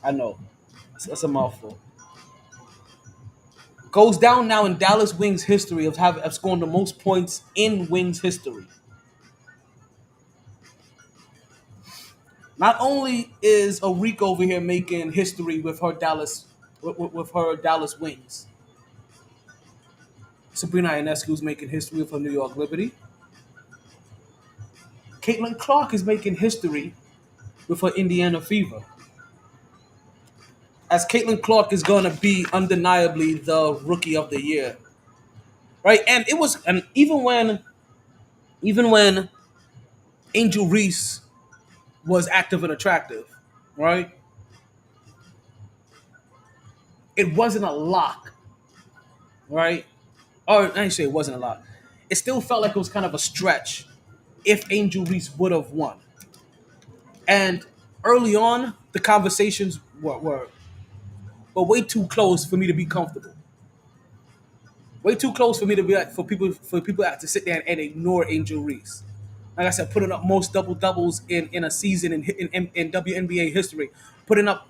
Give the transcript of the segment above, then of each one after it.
I know. That's a mouthful. Goes down now in Dallas Wings history of scoring the most points in Wings history. Not only is Arika over here making history with her with her Dallas Wings, Sabrina Ionescu's making history with her New York Liberty. Caitlin Clark is making history with her Indiana Fever. As Caitlin Clark is going to be undeniably the rookie of the year, right? And it was, and even when Angel Reese was active and attractive, right? It wasn't a lock, right? Or I didn't say it wasn't a lock. It still felt like it was kind of a stretch if Angel Reese would have won. And early on, the conversations were way too close for me to be comfortable. Way too close for me to be like for people to sit there and ignore Angel Reese. Like I said, putting up most double doubles in a season in WNBA history, putting up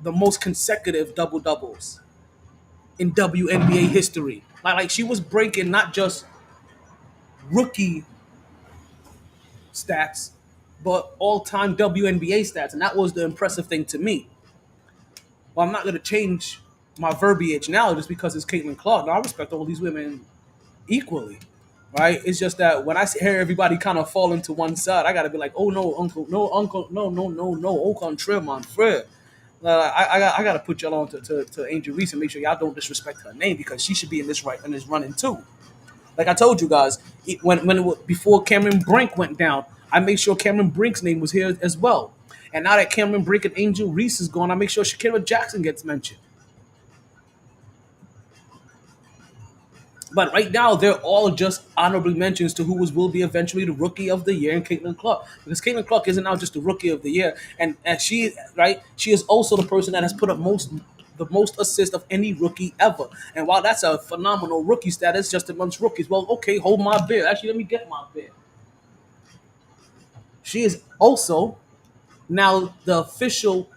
the most consecutive double doubles in WNBA history. Like she was breaking not just rookie stats, but all time WNBA stats, and that was the impressive thing to me. Well, I'm not going to change my verbiage now just because it's Caitlin Clark. No, I respect all these women equally, right? It's just that when I hear everybody kind of fall into one side, I got to be like, oh no, uncle, no, no, no, no, au contraire, mon frere. I got to put y'all on to Angel Reese and make sure y'all don't disrespect her name because she should be in this running too. Like I told you guys, before Cameron Brink went down, I made sure Cameron Brink's name was here as well. And now that Cameron Brink and Angel Reese is gone, I make sure Shakira Jackson gets mentioned. But right now, they're all just honorable mentions to will be eventually the rookie of the year in Caitlin Clark. Because Caitlin Clark isn't now just the rookie of the year, and she is also the person that has put up the most assists of any rookie ever. And while that's a phenomenal rookie status just amongst rookies, well, okay, hold my beer. Actually, let me get my beer. She is also now the official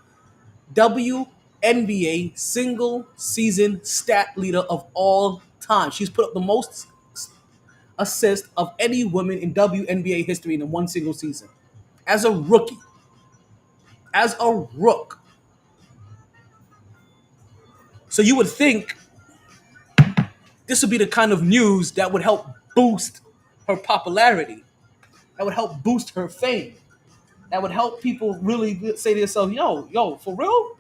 WNBA single season stat leader of all time. She's put up the most assists of any woman in WNBA history in one single season. As a rookie. As a rook. So you would think this would be the kind of news that would help boost her popularity. That would help boost her fame. That would help people really say to themselves, yo, for real?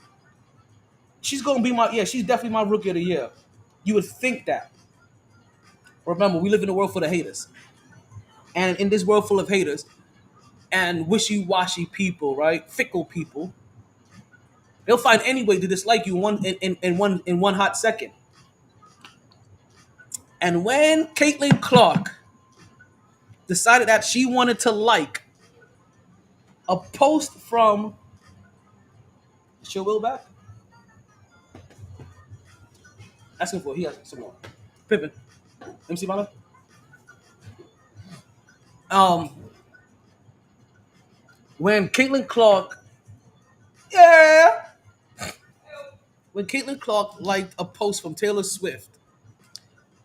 She's gonna be she's definitely my rookie of the year. You would think that. Remember, we live in a world full of haters. And in this world full of haters and wishy-washy people, right? Fickle people, they'll find any way to dislike you in one hot second. And when Caitlin Clark decided that she wanted to like a post from is Will back? Asking for he has some more. Pippin. Let me see my um when Caitlin Clark yeah when Caitlin Clark liked a post from Taylor Swift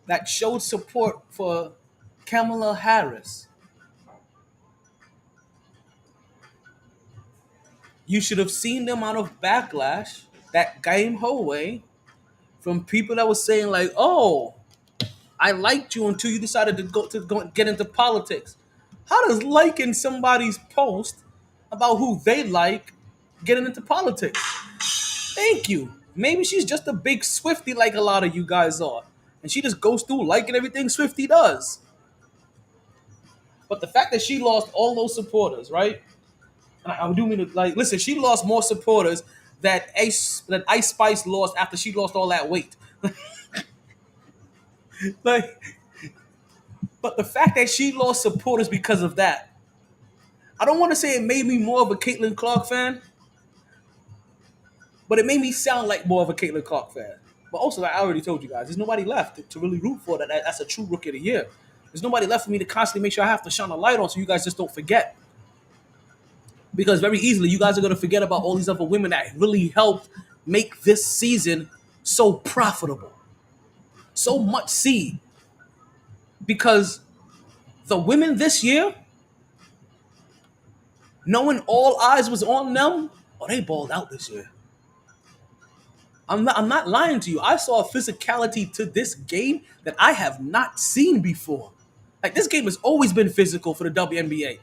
that showed support for Kamala Harris, you should have seen the amount of backlash that came her way from people that was saying like, "Oh, I liked you until you decided to go get into politics." How does liking somebody's post about who they like getting into politics? Thank you. Maybe she's just a big Swifty like a lot of you guys are, and she just goes through liking everything Swifty does. But the fact that she lost all those supporters, right? And I do mean to like listen. She lost more supporters that Ice Spice lost after she lost all that weight. Like, but the fact that she lost supporters because of that, I don't want to say it made me more of a Caitlin Clark fan, but it made me sound like more of a Caitlin Clark fan. But also, like I already told you guys, there's nobody left to really root for that's a true rookie of the year. There's nobody left for me to constantly make sure I have to shine a light on so you guys just don't forget. because very easily you guys are going to forget about all these other women that really helped make this season so profitable, so much seed. Because the women this year, knowing all eyes was on them, oh, they balled out this year. I'm not lying to you. I saw a physicality to this game that I have not seen before. Like, this game has always been physical for the WNBA.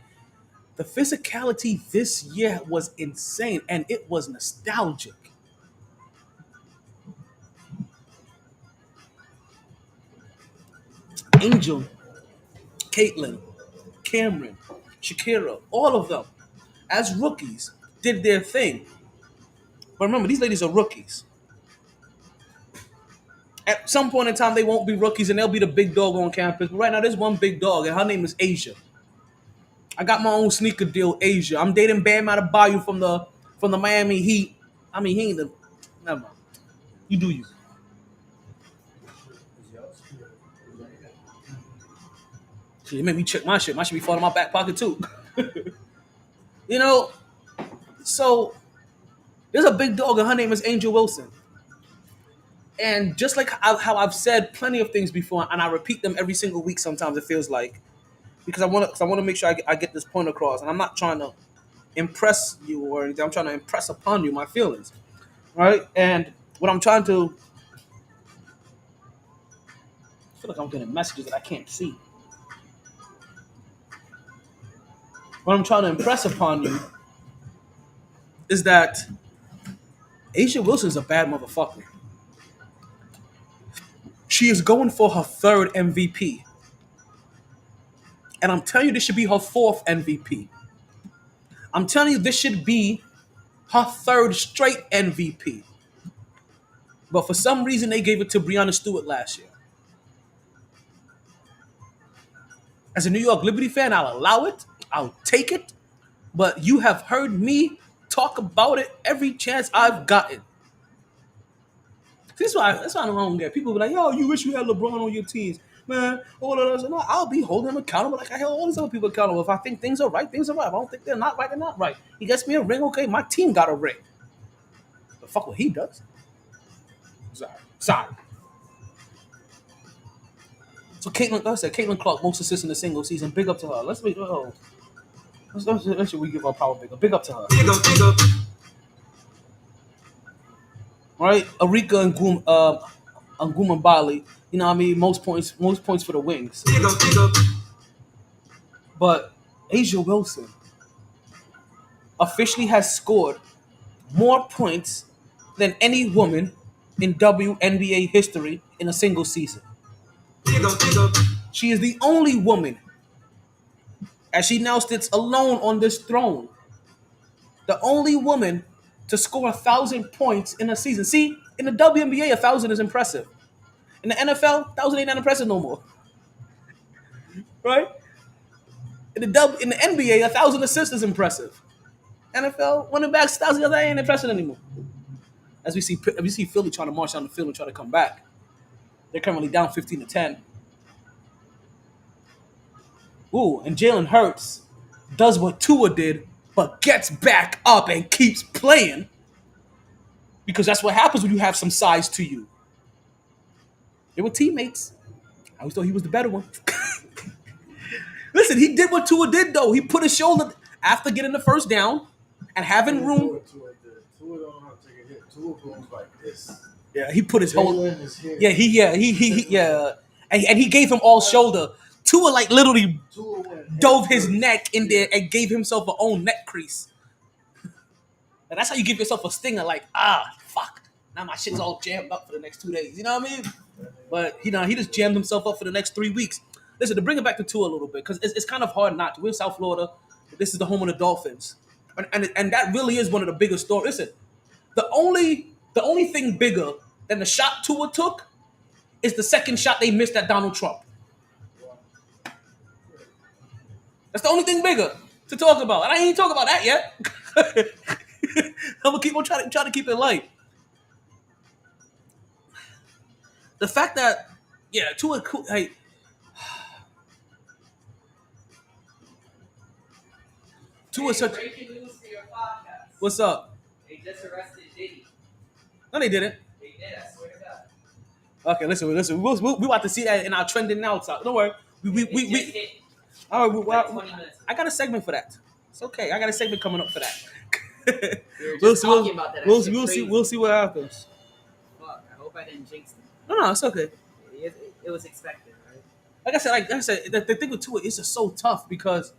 The physicality this year was insane, and it was nostalgic. Angel, Caitlin, Cameron, Shakira, all of them, as rookies, did their thing. But remember, these ladies are rookies. At some point in time, they won't be rookies, and they'll be the big dog on campus. But right now, there's one big dog, and her name is Asia. I got my own sneaker deal, Asia. I'm dating Bam Adebayo from the Miami Heat. I mean, he ain't the. Never mind. You do you. Shit, it made me check my shit. My shit be falling in my back pocket too. You know, so there's a big dog, and her name is Angel Wilson. And just like how I've said plenty of things before, and I repeat them every single week. Sometimes it feels like, because I want to make sure I get this point across, and I'm not trying to impress you or anything. I'm trying to impress upon you my feelings, right? And what I'm trying to, I feel like I'm getting messages that I can't see. What I'm trying to impress upon you is that Asia Wilson's a bad motherfucker. She is going for her third MVP. And I'm telling you, this should be her fourth MVP. I'm telling you, this should be her third straight MVP. But for some reason, they gave it to Breonna Stewart last year. As a New York Liberty fan, I'll allow it. I'll take it. But you have heard me talk about it every chance I've gotten. That's why I don't get. People be like, yo, you wish you had LeBron on your teams. Man, all of this. No, I'll be holding him accountable like I held all these other people accountable. If I think things are right, things are right. If I don't think they're not right, they're not right. He gets me a ring, okay, my team got a ring. The fuck what he does? Sorry. So Caitlin, like I said, Caitlin Clark, most assists in a single season. Big up to her. Let's we give her a power big up. Big up to her. Right? Arika and Gum and Bali. You know what I mean? Most points for the wings. But Asia Wilson officially has scored more points than any woman in WNBA history in a single season. She is the only woman, as she now sits alone on this throne, the only woman to score 1,000 points in a season. See, in the WNBA, 1,000 is impressive. In the NFL, 1,000 ain't not impressive no more, right? In the NBA, 1,000 assists is impressive. NFL running backs, 1,000 that ain't impressive anymore. As we see Philly trying to march down the field and try to come back. They're currently down 15-10. Ooh, and Jalen Hurts does what Tua did, but gets back up and keeps playing, because that's what happens when you have some size to you. They were teammates. I always thought he was the better one. Listen, he did what Tua did, though. He put his shoulder after getting the first down and having room. Tua don't know how to take a hit. Tua goes like this. Yeah, he put his whole. Jalen is here. Yeah, and he gave him all shoulder. Tua like literally dove his neck in there and gave himself a own neck crease. And that's how you give yourself a stinger, like, fuck. Now my shit's all jammed up for the next 2 days. You know what I mean? But he just jammed himself up for the next 3 weeks. Listen, to bring it back to Tua a little bit, because it's kind of hard not to. We're in South Florida. This is the home of the Dolphins. And that really is one of the biggest stories. Listen, the only thing bigger than the shot Tua took is the second shot they missed at Donald Trump. That's the only thing bigger to talk about. And I ain't talking about that yet. I'm gonna keep on trying to keep it light. The fact that, yeah, Tua, Tua is Hey, such. breaking news for your podcast. What's up? They just arrested Diddy. No, they didn't. They did, I swear to God. Okay, listen. We about to see that in our trending now. So don't worry. It just hit All right, like 20 minutes I ago. got a segment for that. It's okay. I got a segment coming up for that. We were we'll just see. talking about that. That shit crazy. We'll see what happens. Fuck, I hope I didn't jinx it. No, it's okay. It was expected, right? Like I said, the thing with Tua is just so tough because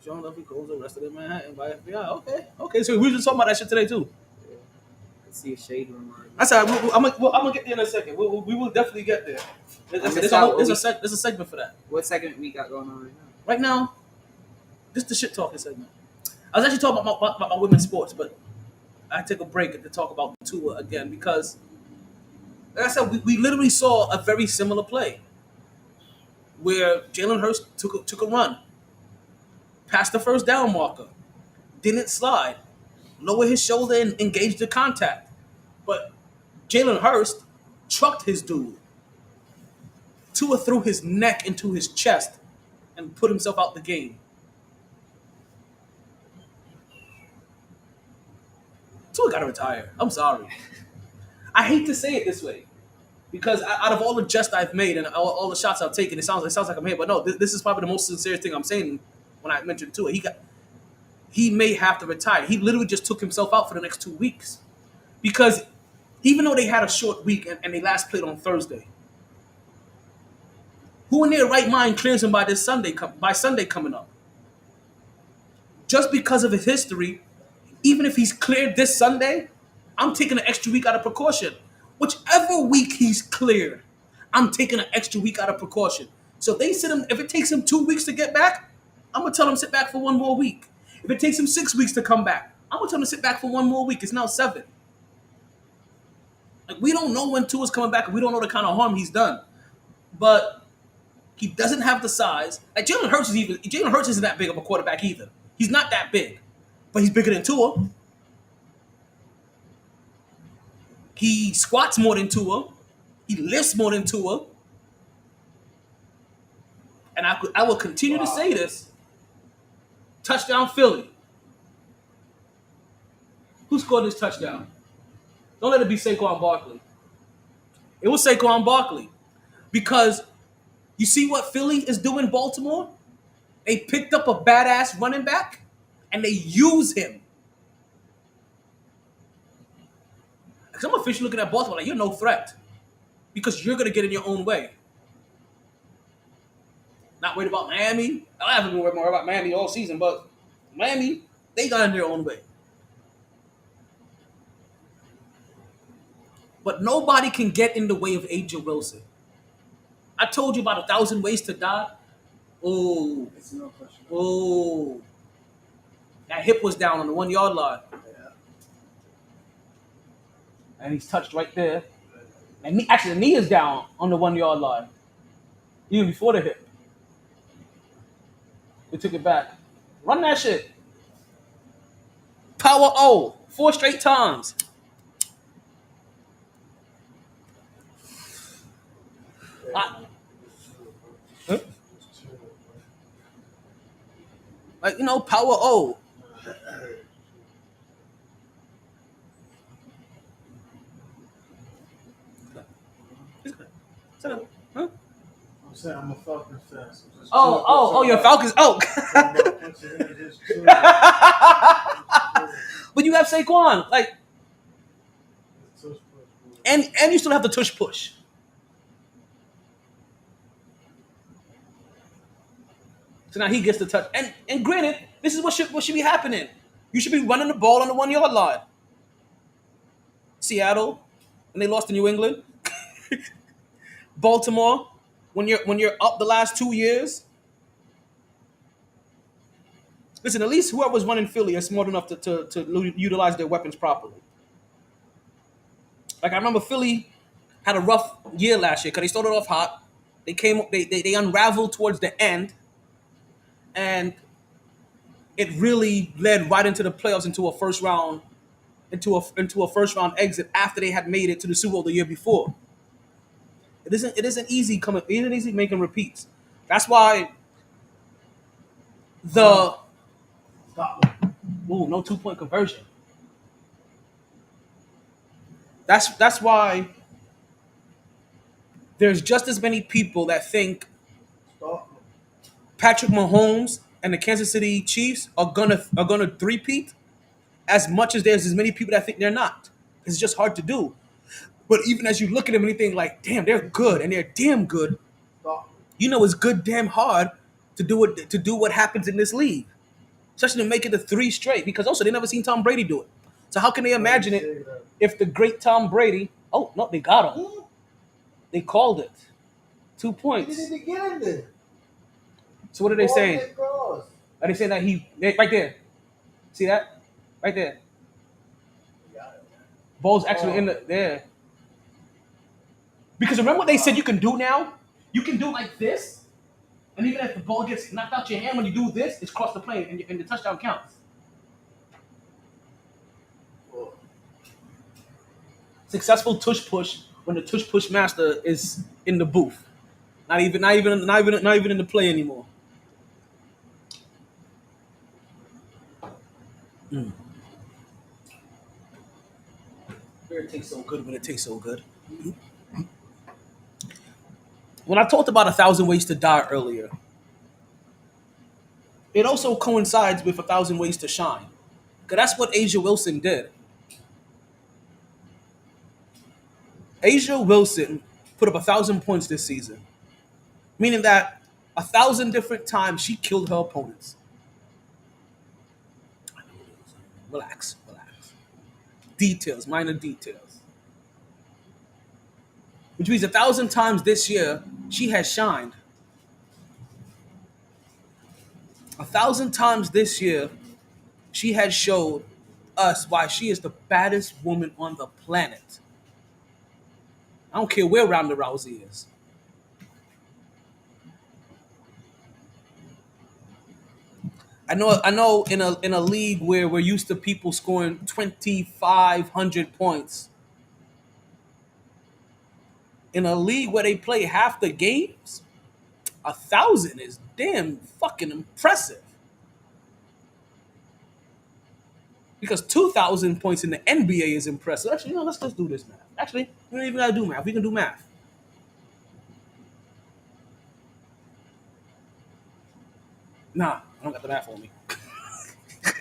John Duffy goes arrested in Manhattan by FBI. Okay. So we were just talking about that shit today too. Yeah. Let's see a shade room. I said I'm gonna get there in a second. We will definitely get there. There's a segment for that. What segment we got going on right now? Right now, this is the shit talking segment. I was actually talking about my women's sports, but I take a break to talk about Tua again because, like I said, we literally saw a very similar play where Jalen Hurts took a run, passed the first down marker, didn't slide, lowered his shoulder and engaged the contact, but Jalen Hurst trucked his dude. Tua threw his neck into his chest and put himself out the game. Tua got to retire. I'm sorry. I hate to say it this way because out of all the jests I've made and all the shots I've taken, it sounds like I'm here. But no, this is probably the most sincere thing I'm saying when I mentioned Tua. He may have to retire. He literally just took himself out for the next 2 weeks because even though they had a short week and they last played on Thursday, who in their right mind clears him by Sunday coming up? Just because of his history, even if he's cleared this Sunday, I'm taking an extra week out of precaution. Whichever week he's cleared, I'm taking an extra week out of precaution. So if it takes him 2 weeks to get back, I'm gonna tell him sit back for one more week. If it takes him 6 weeks to come back, I'm gonna tell him to sit back for one more week. It's now 7. Like we don't know when Tua's coming back, and we don't know the kind of harm he's done. But he doesn't have the size. Like Jalen Hurts isn't that big of a quarterback either. He's not that big, but he's bigger than Tua. He squats more than Tua. He lifts more than Tua. And I will continue to say this. Touchdown Philly. Who scored this touchdown? Don't let it be Saquon Barkley. It was Saquon Barkley. Because you see what Philly is doing in Baltimore? They picked up a badass running back and they use him. Because I'm officially looking at Baltimore like you're no threat. Because you're going to get in your own way. Not worried about Miami. I haven't been worried more about Miami all season, but Miami, they got in their own way. But nobody can get in the way of AJ Wilson. I told you about 1,000 ways to die. Oh, It's no question. oh. That hip was down on the 1 yard line. Yeah. And he's touched right there. And the knee is down on the 1 yard line. Even before the hip. They took it back. Run that shit. Power O. 4 straight times. Huh? Like, Power O. Huh? I'm saying I'm a Falcons fan. So just Oh, you're Falcons. Oh. But you have Saquon. Like, and you still have the tush push. So now he gets the touch. And granted, this is what should be happening. You should be running the ball on the 1 yard line. Seattle, when they lost to New England. Baltimore, when you're up the last 2 years. Listen, at least whoever's running Philly is smart enough to utilize their weapons properly. Like I remember Philly had a rough year last year because they started off hot. They unraveled towards the end, and it really led right into the playoffs into a first round exit after they had made it to the Super Bowl the year before. It isn't easy making repeats. That's why The Stop. ooh, no 2 point conversion. That's why there's just as many people that think Stop. Patrick Mahomes and the Kansas City Chiefs are gonna three-peat as much as there's as many people that think they're not. It's just hard to do. But even as you look at them and you think like, damn, they're good and they're damn good, Stop. you know it's good damn hard to do what happens in this league. Especially to make it to three straight, because also they never seen Tom Brady do it. So how can they imagine it if the great Tom Brady? Oh no, they got him. They called it 2 points. He didn't get in there. So what are they Ball saying? get crossed. Are they saying that right there? See that? Right there. He got it. Ball's actually in the there. Because remember what they said you can do now? You can do like this, and even if the ball gets knocked out your hand when you do this, it's crossed the plane and the touchdown counts. Oh, Successful tush push when the tush push master is in the booth. Not even in the play anymore. Mm. Beer tastes so good when it tastes so good. When I talked about 1,000 ways to die earlier, it also coincides with 1,000 ways to shine. Because that's what Asia Wilson did. Asia Wilson put up 1,000 points this season, meaning that 1,000 different times she killed her opponents. Relax, relax. Details, minor details. Which means 1,000 times this year she has shined. 1,000 times this year she has showed us why she is the baddest woman on the planet. I don't care where Ronda Rousey is. I know in a league where we're used to people scoring 2,500 points. In a league where they play half the games, 1,000 is damn fucking impressive. Because 2,000 points in the NBA is impressive. Actually, let's just do this math. Actually, we don't even gotta do math. We can do math. Nah, I don't got the math on me.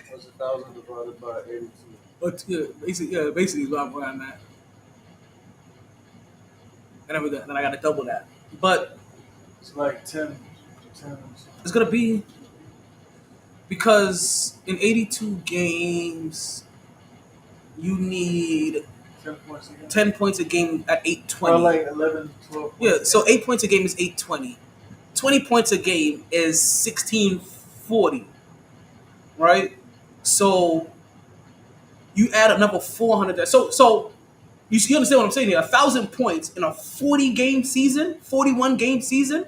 What's 1,000 divided by 82? But basically is where I'm at. And I gotta double that. But It's like 10. it's gonna be because in 82 games you need 10 points again. 10 points a game at Or 820. like 11, 12 Yeah, points. so 8 points a game is 820. 20 points a game is 1640, right? So you add another 400 there. So you understand what I'm saying here? 1,000 points in a 40 game season, 41 game season.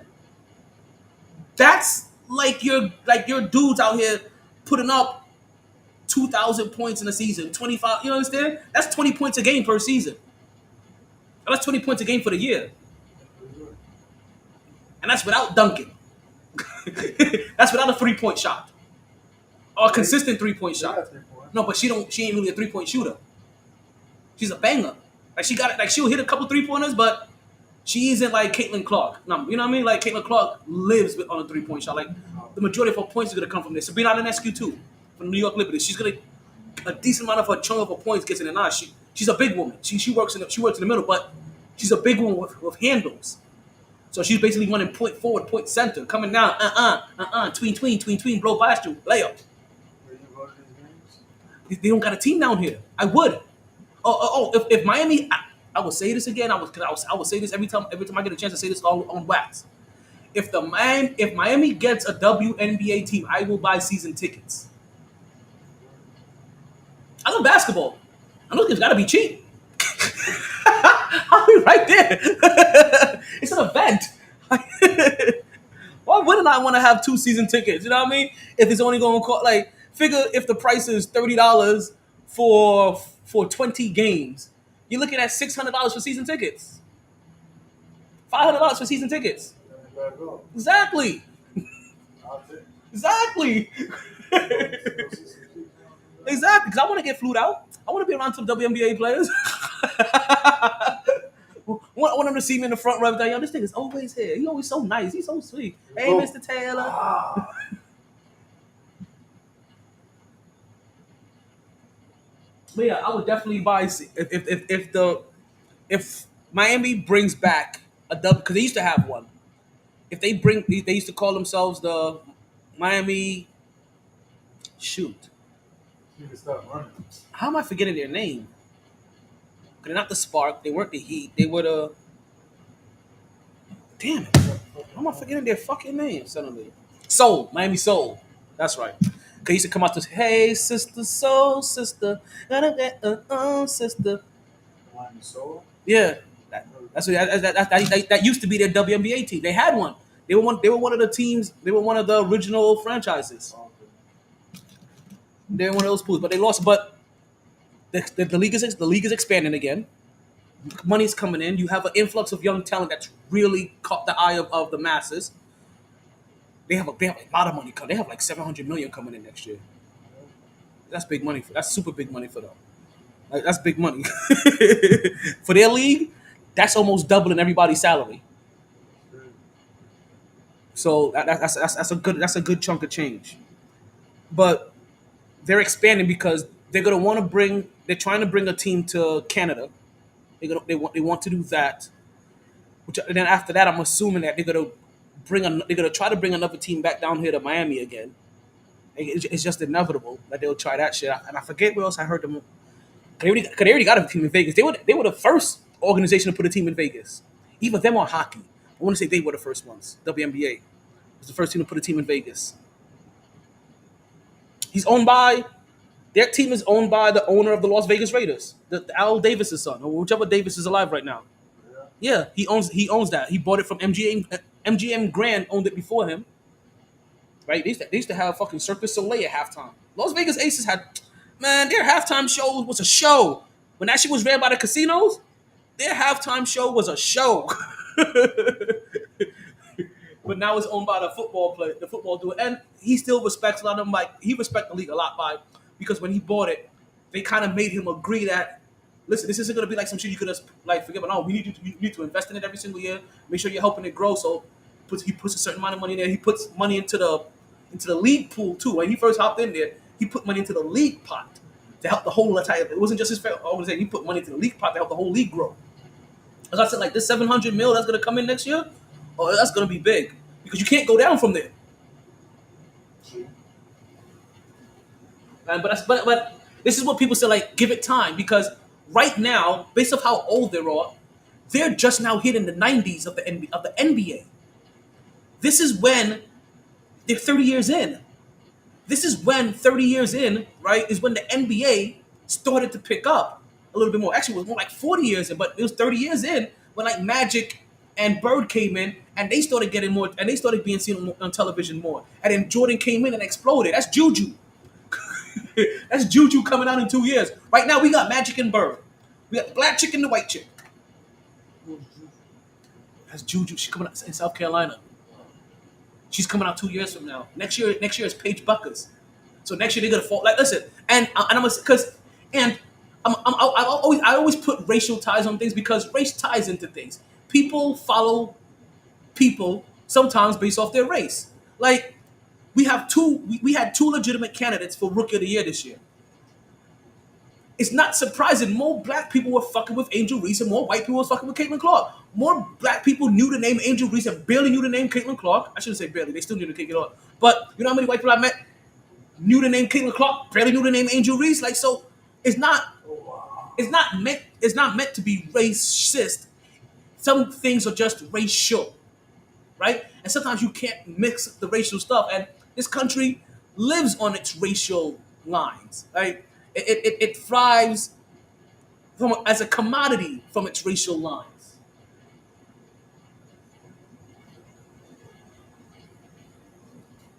That's like your dudes out here putting up 2,000 points in a season, 25. You understand? That's 20 points a game per season. That's 20 points a game for the year, and that's without dunking. That's without a 3 point shot or a consistent 3 point They shot. got 3 points. No, but she don't. She ain't really a 3 point shooter. She's a banger. Like she got it. Like she'll hit a couple 3 pointers, but she isn't like Caitlin Clark. No, you know what I mean? Like Caitlin Clark lives on a 3 point shot. Like the majority of her points are gonna come from this. Sabrina Ionescu too, from New York Liberty. She's gonna a decent amount of her chunk of her points gets in the nine. She's a big woman. She works in the middle, but she's a big woman with handles. So she's basically running point forward, point center, coming down, tween, blow past you, layup. Where you go to these games? They don't got a team down here. I would. If Miami, I will say this again. I will say this every time I get a chance to say this on wax. If Miami gets a WNBA team, I will buy season tickets. I love basketball. I know it's got to be cheap. I'll be right there. It's an event. Why wouldn't I want to have 2 season tickets? You know what I mean? If it's only going to cost figure if the price is $30 for 20 games, you're looking at $600 for season tickets. $500 for season tickets. Then you gotta go. Exactly. I'll take. Exactly. Exactly. Because I want to get flued out. I want to be around some WNBA players. Want them to see me in the front row. Like, yo, this thing is always here. He's always so nice. He's so sweet. Hey, Mr. Taylor. But yeah, I would definitely buy if Miami brings back a dub because they used to have one. If they used to call themselves the Miami. Shoot, You can stop running. how am I forgetting their name? They're not the Spark. They weren't the Heat. They were the. Damn it! How am I forgetting their fucking name suddenly? Soul, Miami Soul. That's right. Cause he used to come out to hey sister, soul sister, sister. Miami Soul. Yeah, that's what, that used to be their WNBA team. They had one. They were one. They were one of the teams. They were one of the original franchises. They were one of those pools, but they lost. But the league is expanding again. Money's coming in. You have an influx of young talent that's really caught the eye of the masses. They have a lot of money coming. They have like 700 million coming in next year. That's big money. That's super big money for them. Like, that's big money for their league. That's almost doubling everybody's salary. So that's a good chunk of change. But they're expanding because they're gonna want to bring. They're trying to bring a team to Canada. They want to do that. Which and then after that, I'm assuming that they're gonna try to bring another team back down here to Miami again. It's just inevitable that they'll try that shit. And I forget where else I heard them. They already got a team in Vegas. They were the first organization to put a team in Vegas. Either them or hockey. I want to say they were the first ones. WNBA was the first team to put a team in Vegas. He's owned by their team is owned by the owner of the Las Vegas Raiders, the Al Davis's son, or whichever Davis is alive right now. Yeah, he owns that. He bought it from MGM Grand owned it before him. Right? They used to have fucking Circus Soleil at halftime. Las Vegas Aces had, man, their halftime show was a show. When that shit was ran by the casinos, their halftime show was a show. But now it's owned by the football dude, and he still respects a lot of them. Like he respects the league a lot by because when he bought it, they kind of made him agree that listen, this isn't gonna be like some shit you could just like forget. But no, you need to invest in it every single year. Make sure you're helping it grow. So he puts a certain amount of money in there. He puts money into the league pool too. When he first hopped in there, he put money into the league pot to help the whole entire. It wasn't just his organization. He put money into the league pot to help the whole league grow. As I said, like this 700 mil that's gonna come in next year, oh, that's gonna be big because you can't go down from there. But this is what people say like give it time because right now, based off how old they're just now hitting the 90s of the NBA. This is when they're 30 years in. This is when 30 years in, right, is when the NBA started to pick up a little bit more. Actually, it was more like 40 years in, but it was 30 years in when like Magic and Bird came in and they started getting more and they started being seen on television more. And then Jordan came in and exploded. That's Juju. That's Juju coming out in 2 years. Right now, we got Magic and Bird. We got the black chick and the white chick. That's Juju. She's coming out in South Carolina. She's coming out 2 years from now. Next year is Paige Buckers. So next year they're gonna fall. Like listen, and I'm because and I always put racial ties on things because race ties into things. People follow people sometimes based off their race. Like we had two legitimate candidates for Rookie of the Year this year. It's not surprising more black people were fucking with Angel Reese and more white people were fucking with Caitlin Clark. More black people knew the name Angel Reese and barely knew the name Caitlin Clark. I shouldn't say barely, they still knew the Caitlin Clark. But you know how many white people I met knew the name Caitlin Clark, barely knew the name Angel Reese? Like so it's not meant to be racist. Some things are just racial. Right? And sometimes you can't mix the racial stuff. And this country lives on its racial lines. Right? It thrives as a commodity from its racial lines.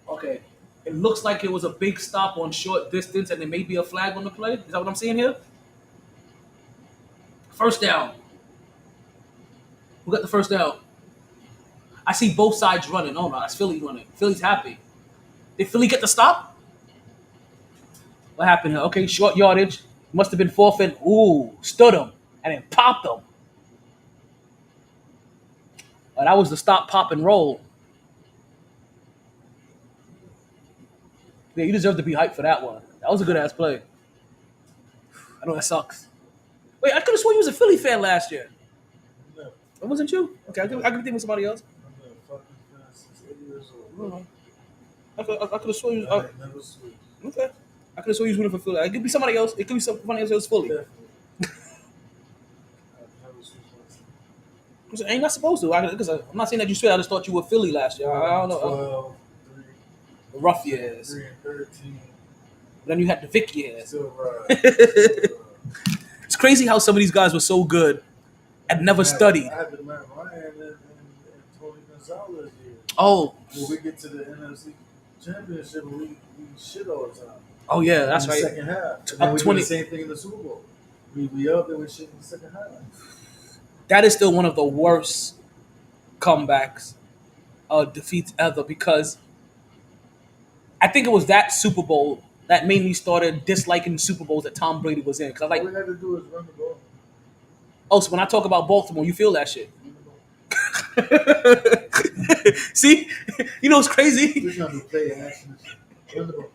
Okay. It looks like it was a big stop on short distance and there may be a flag on the play. Is that what I'm seeing here? First down. Who got the first down? I see both sides running. Oh no, that's Philly running. Philly's happy. Did Philly get the stop? What happened here? Okay, short yardage. Must have been forfeit. Ooh, stood him and then popped him. That was the stop, pop, and roll. Yeah, you deserve to be hyped for that one. That was a good ass play. I know that sucks. Wait, I could have sworn you was a Philly fan last year. No, It wasn't you? Okay, I could think with somebody else. I'm a fucking fan since 8 years I don't old. know. I could have sworn you I was. ain't never switched. Okay. I could have sworn you was rooting for Philly. It could be somebody else. It could be somebody else that was Philly. Definitely. I've never switched my team. 'Cause ain't not supposed to. Because I'm not saying that you swear. I just thought you were Philly last year. I don't know. 12, The rough years. 3 and 13. Then you had the Vic years. Still right. Still right. It's crazy how some of these guys were so good and never studied. I had the Matt Ryan and Tony Gonzalez year. Oh, When we get to the NFC Championship, we shit all the time. oh yeah, that's in the right. second half. And Up then we 20 do the same thing in the Super Bowl. We up and we shit in the second half. That is still one of the worst comebacks, defeats ever because I think it was that Super Bowl that made me started disliking Super Bowls that Tom Brady was in. Cause All like, we had to do is run the ball. oh, so when I talk about Baltimore, you feel that shit. Run the ball. See, you know it's crazy. We're trying to play action. Run the ball.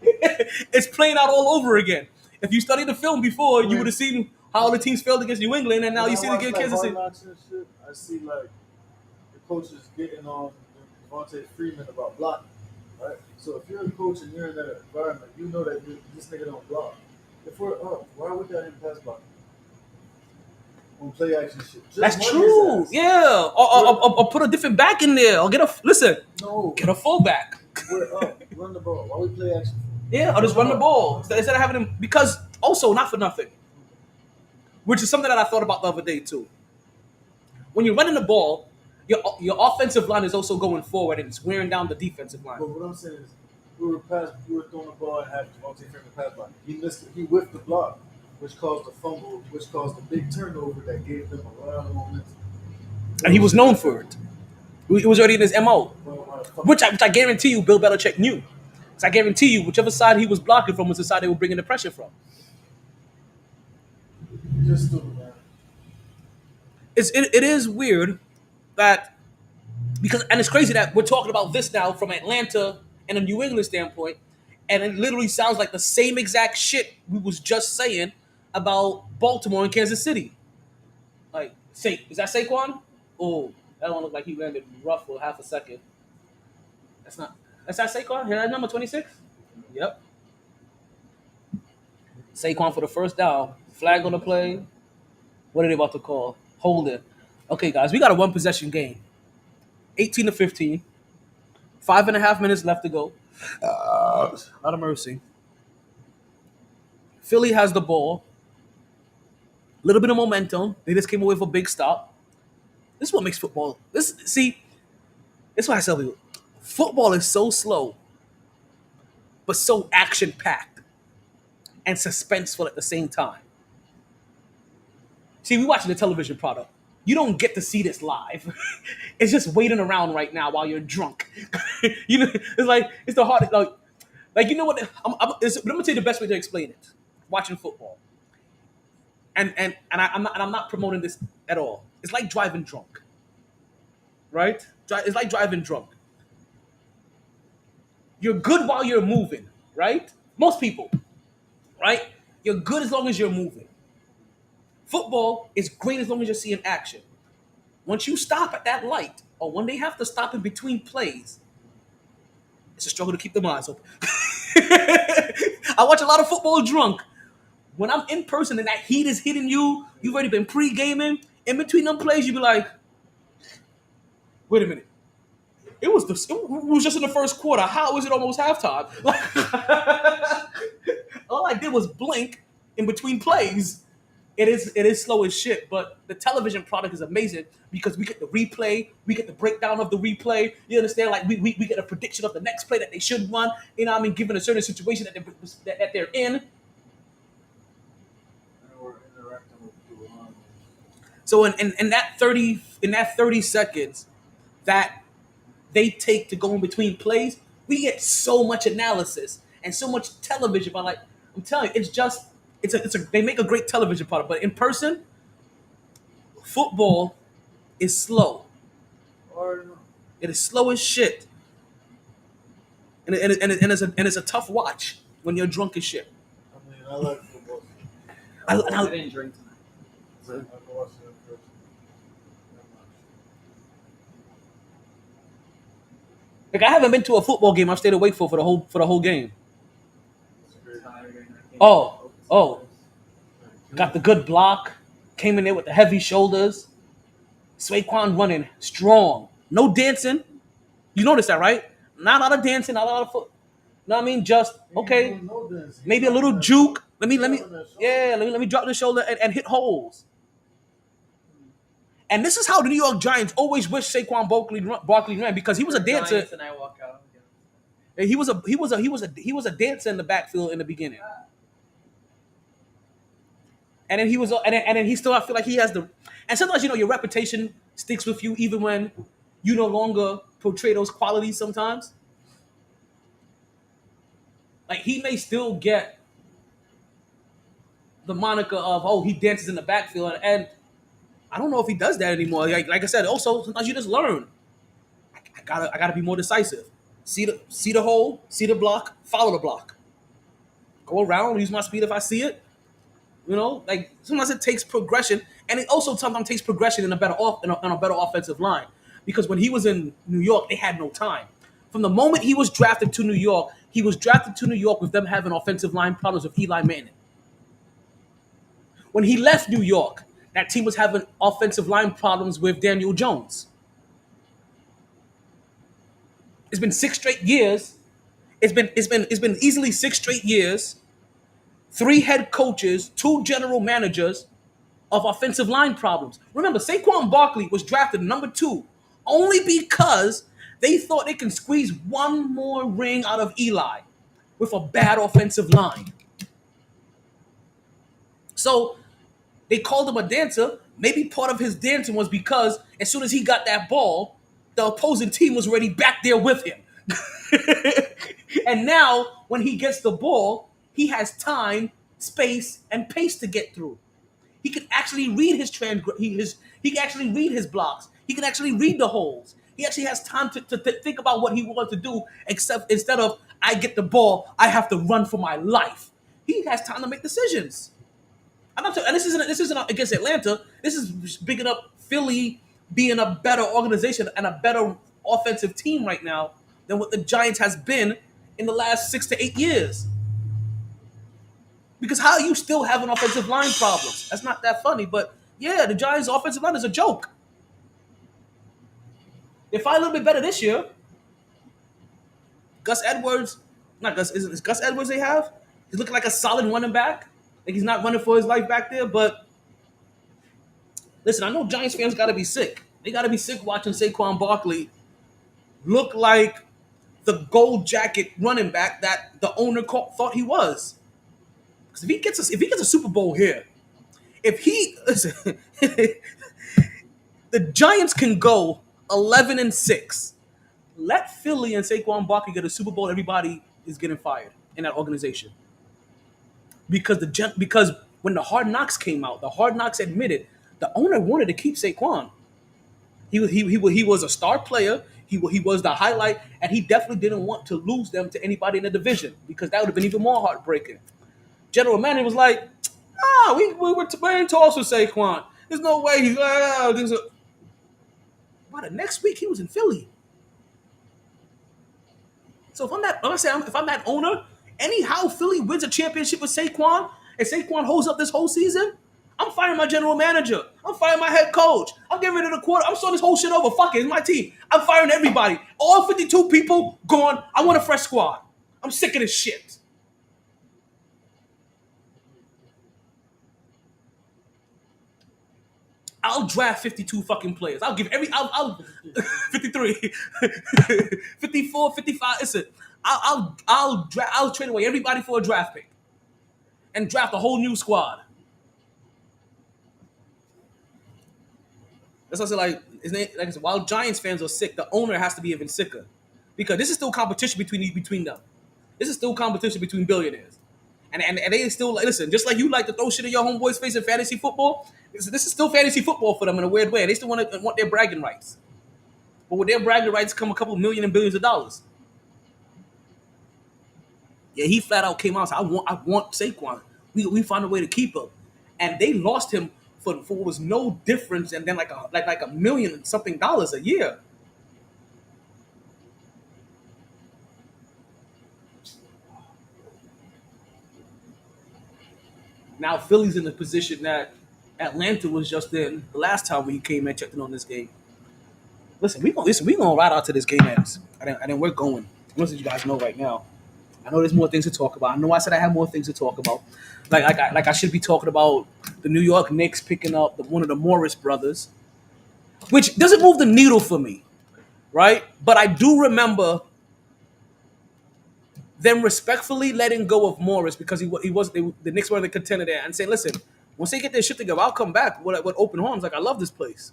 It's playing out all over again. If you studied the film before, you Right. would have seen how the teams failed against New England, and now When you I see it watch, against like, Kansas City. Hard Knocks and shit, I see like the coaches getting on Devontae Freeman about blocking, right? So if you're a coach and you're in that environment, you know that this nigga don't block. If we're up, why would that him pass block? On play action shit. Just That's run his true. ass. Yeah, or put a different back in there, or get a listen, No, get a fullback. we're up. Run the ball. Why we play action? Yeah, or just run the ball instead of having him. Because also, not for nothing, which is something that I thought about the other day too. When you're running the ball, your offensive line is also going forward and it's wearing down the defensive line. But what I'm saying is, we were throwing the ball and had Devontae Freeman pass block. He missed it. He whiffed the block, which caused the fumble, which caused the big turnover that gave them a lot of momentum. And he was known for it. It was already in his MO, which I guarantee you Bill Belichick knew. So I guarantee you, whichever side he was blocking from was the side they were bringing the pressure from. Just stupid, man. It is weird that and it's crazy that we're talking about this now from Atlanta and a New England standpoint, and it literally sounds like the same exact shit we was just saying about Baltimore and Kansas City. Like, is that Saquon? Oh, that don't look like he landed rough for half a second. That's not. That's not Saquon. Here, number 26. Yep. Saquon for the first down. Flag on the play. What are they about to call? Hold it. Okay, guys, we got a one possession game. 18-15. 5.5 minutes left to go. Out of mercy. Philly has the ball. A little bit of momentum. They just came away with a big stop. This is what makes football. This is why I tell you, football is so slow, but so action packed and suspenseful at the same time. See, we watching the television product. You don't get to see this live. It's just waiting around right now while you're drunk. You know, it's like it's the hard like you know what? I'm gonna tell you the best way to explain it. Watching football, I'm not promoting this at all. It's like driving drunk, right? It's like driving drunk. You're good while you're moving, right? Most people, right? You're good as long as you're moving. Football is great as long as you're seeing action. Once you stop at that light, or when they have to stop in between plays, it's a struggle to keep the eyes open. I watch a lot of football drunk. When I'm in person and that heat is hitting you, you've already been pre-gaming. In between them plays, you be like, wait a minute. It was just in the first quarter. How is it almost halftime? All I did was blink in between plays. It is slow as shit, but the television product is amazing because we get the replay, we get the breakdown of the replay. You understand? Like we get a prediction of the next play that they should run. You know what I mean? Given a certain situation that they're in. And we're interacting with people around us. So in that 30 seconds that they take to go in between plays, We get so much analysis and so much television. But like I'm telling you, it's a they make a great television product. But in person, football is slow. Or no. It is slow as shit, and it's a tough watch when you're drunk as shit. I mean, I like football. I I didn't drink tonight. I can watch it in person. like I haven't been to a football game I've stayed awake for the whole game. It's great. Tired and I can't Oh, focus on oh, this. got the good block, came in there with the heavy shoulders. Saquon running strong, no dancing. You notice that, right? Not a lot of dancing, not a lot of foot. You know what I mean? Just okay, maybe a little juke. Let me drop the shoulder and hit holes. And this is how the New York Giants always wish Saquon Barkley ran because he was a dancer. Giants and I walk out. He was a dancer in the backfield in the beginning, and then he was and then he still I feel like he has the. And sometimes your reputation sticks with you even when you no longer portray those qualities. Sometimes, like he may still get the moniker of he dances in the backfield, and I don't know if he does that anymore. Like I said, also sometimes you just learn. I gotta be more decisive. See the hole, see the block, follow the block. Go around, use my speed if I see it. Like sometimes it takes progression, and it also sometimes takes progression in a better offensive line. Because when he was in New York, they had no time. From the moment he was drafted to New York, he was drafted to New York with them having offensive line problems with Eli Manning. When he left New York, that team was having offensive line problems with Daniel Jones. It's been 6 straight years. It's been easily 6 straight years. 3 head coaches, 2 general managers of offensive line problems. Remember, Saquon Barkley was drafted number 2 only because they thought they can squeeze one more ring out of Eli with a bad offensive line. So they called him a dancer. Maybe part of his dancing was because as soon as he got that ball, the opposing team was already back there with him. And now, when he gets the ball, he has time, space, and pace to get through. He can actually read he can actually read his blocks. He can actually read the holes. He actually has time to think about what he wants to do. Except instead of I get the ball, I have to run for my life. He has time to make decisions. And this isn't against Atlanta. This is bigging up Philly being a better organization and a better offensive team right now than what the Giants has been in the last 6 to 8 years. Because how you still having offensive line problems? That's not that funny, but yeah, the Giants' offensive line is a joke. They fight a little bit better this year. Gus Edwards, not Gus, is Gus Edwards they have? He's looking like a solid running back. Like he's not running for his life back there, but listen, I know Giants fans got to be sick. They got to be sick watching Saquon Barkley look like the gold jacket running back that the owner thought he was. Because if he gets a Super Bowl here, if he listen, the Giants can go 11-6. Let Philly and Saquon Barkley get a Super Bowl. Everybody is getting fired in that organization because when the Hard Knocks came out, the Hard Knocks admitted the owner wanted to keep Saquon. He was a star player. He was the highlight, and he definitely didn't want to lose them to anybody in the division because that would have been even more heartbreaking. General manager was like, we're in talks with Saquon. There's no way he's like, By the next week he was in Philly. So if I'm that owner, anyhow Philly wins a championship with Saquon, and Saquon holds up this whole season, I'm firing my general manager. I'm firing my head coach. I'm getting rid of the quarter. I'm starting this whole shit over. Fuck it, it's my team. I'm firing everybody. All 52 people gone. I want a fresh squad. I'm sick of this shit. I'll draft 52 fucking players. I'll 53, 54, 55. Listen, I'll trade away everybody for a draft pick and draft a whole new squad. That's what I said. Like I said, while Giants fans are sick, the owner has to be even sicker because this is still competition between them. This is still competition between billionaires. And they still listen, just like you like to throw shit in your homeboy's face in fantasy football. This is still fantasy football for them in a weird way. They still want their bragging rights, but with their bragging rights come a couple million and billions of dollars. Yeah, he flat out came out and said, I want Saquon. We found a way to keep him, and they lost him for what was no difference, and then like a million and something dollars a year. Now Philly's in the position that Atlanta was just in the last time when he came and checked in on this game. We gonna ride out to this game ends, and then we're going. Most of you guys know right now. I know there's more things to talk about. I know I said I have more things to talk about. I should be talking about the New York Knicks picking up one of the Morris brothers, which doesn't move the needle for me, right? But I do remember them respectfully letting go of Morris because the Knicks were the contender there and saying, listen, once they get their shit together, I'll come back with open arms. Like I love this place,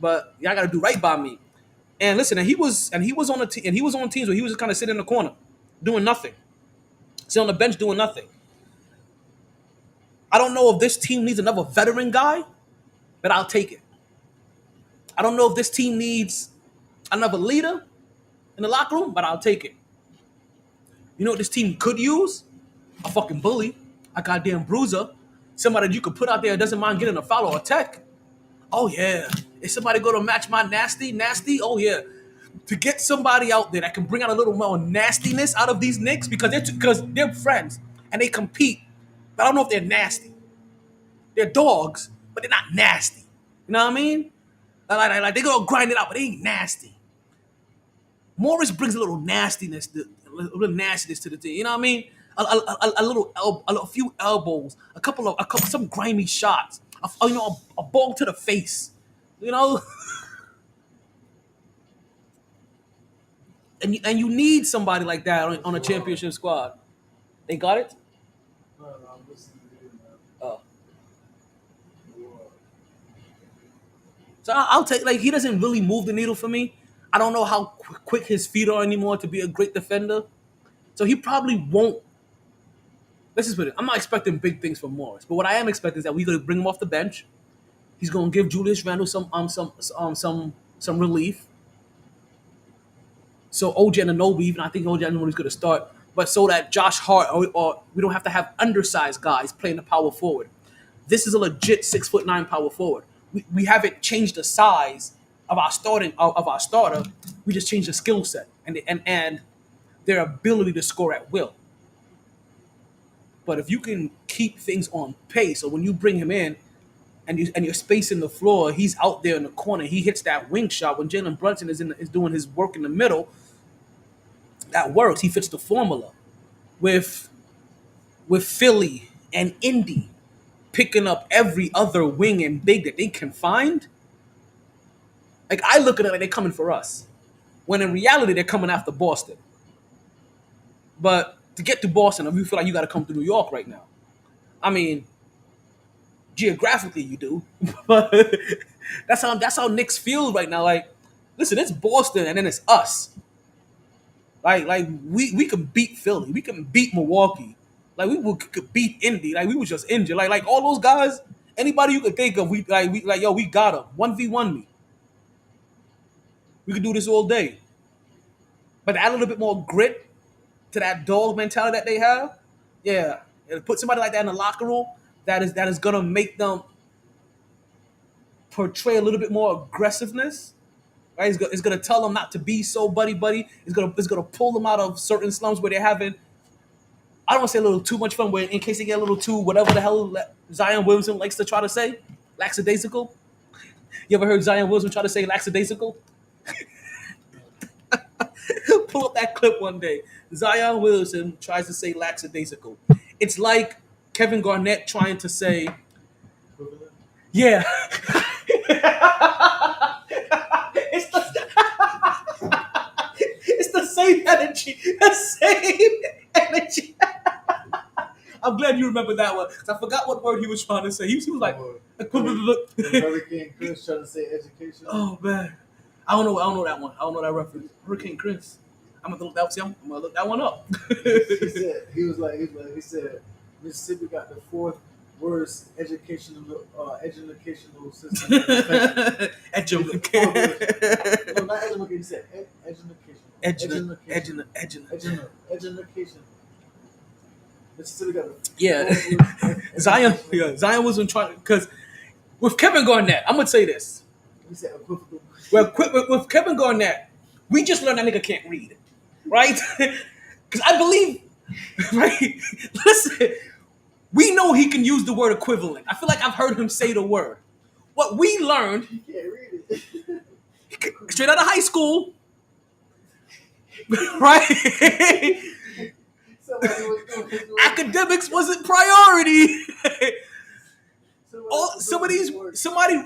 but y'all got to do right by me. And listen, and he was on teams where he was just kind of sitting in the corner, doing nothing, sitting on the bench doing nothing. I don't know if this team needs another veteran guy, but I'll take it. I don't know if this team needs another leader in the locker room, but I'll take it. You know what this team could use? A fucking bully, a goddamn bruiser, somebody that you could put out there that doesn't mind getting a foul or a tech. Oh yeah, if somebody go to match my nasty, oh yeah, to get somebody out there that can bring out a little more nastiness out of these Knicks because they're friends and they compete. But I don't know if they're nasty. They're dogs, but they're not nasty. You know what I mean? Like they gonna grind it out, but they ain't nasty. Morris brings a little nastiness to the team. You know what I mean? A few elbows, some grimy shots. A ball to the face. You know, and you need somebody like that on a championship squad. They got it. No, no, I'm listening to you, man. Oh. Wow. So I'll take he doesn't really move the needle for me. I don't know how quick his feet are anymore to be a great defender. So he probably won't. Let's just put it. I'm not expecting big things from Morris, but what I am expecting is that we're gonna bring him off the bench. He's gonna give Julius Randle some relief. So OJ Anunoby, even I think OJ Anunoby is gonna start, but so that Josh Hart or we don't have to have undersized guys playing the power forward. This is a legit 6'9" power forward. We haven't changed the size of our starter. We just changed the skill set and their ability to score at will. But if you can keep things on pace, or when you bring him in and you're spacing the floor, he's out there in the corner. He hits that wing shot when Jalen Brunson is doing his work in the middle. That works. He fits the formula with Philly and Indy picking up every other wing and big that they can find. Like I look at it like they're coming for us, when in reality they're coming after Boston. But to get to Boston, I feel like you got to come to New York right now. I mean, geographically you do, but that's how Knicks feel right now. Like, listen, it's Boston and then it's us. Like we can beat Philly, we can beat Milwaukee, like could beat Indy. Like we was just injured. Like all those guys, anybody you could think of, we got them 1v1 me. We could do this all day, but add a little bit more grit to that dog mentality that they have. Yeah, and put somebody like that in the locker room that is gonna make them portray a little bit more aggressiveness. Right? It's gonna tell them not to be so buddy. It's gonna pull them out of certain slums where they're having, I don't want to say a little too much fun, but in case they get a little too whatever the hell Zion Williamson likes to try to say, lackadaisical. You ever heard Zion Williamson try to say lackadaisical? Pull up that clip one day. Zion Williamson tries to say lackadaisical. It's like Kevin Garnett trying to say, yeah. It's the same energy. The same energy. I'm glad you remember that one, because I forgot what word he was trying to say. He was like, Brother King Chris trying to say education. oh man, I don't know that one. I don't know that reference. Hurricane Chris. I'm gonna look that. See, I'm gonna look that one up. He said he said Mississippi got the fourth worst educational system in the country. No, not education. He said education. Education. Mississippi got the Yeah, fourth worst Zion. educational. Yeah, Zion wasn't trying because with Kevin Garnett, I'm gonna say this. He said equivocal. Well, with Kevin Garnett, we just learned that nigga can't read, right? Because I believe, right? Listen, we know he can use the word equivalent. I feel like I've heard him say the word. What we learned You can't read it. straight out of high school, right? Somebody was doing his work. Academics wasn't priority. Somebody was Some of doing these, his work. somebody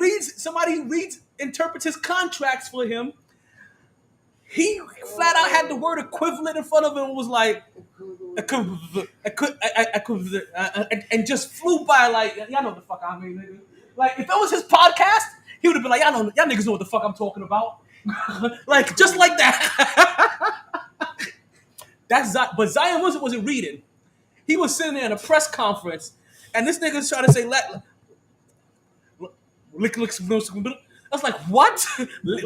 reads, interprets his contracts for him. He flat out had the word equivalent in front of him and was like, and just flew by like, y'all know what the fuck I mean, nigga. Like, if that was his podcast, he would have been like, y'all niggas know what the fuck I'm talking about. Like, just like that. But Zion wasn't reading. He was sitting there in a press conference, and this nigga's trying to say, lick, I was like, what? Lick,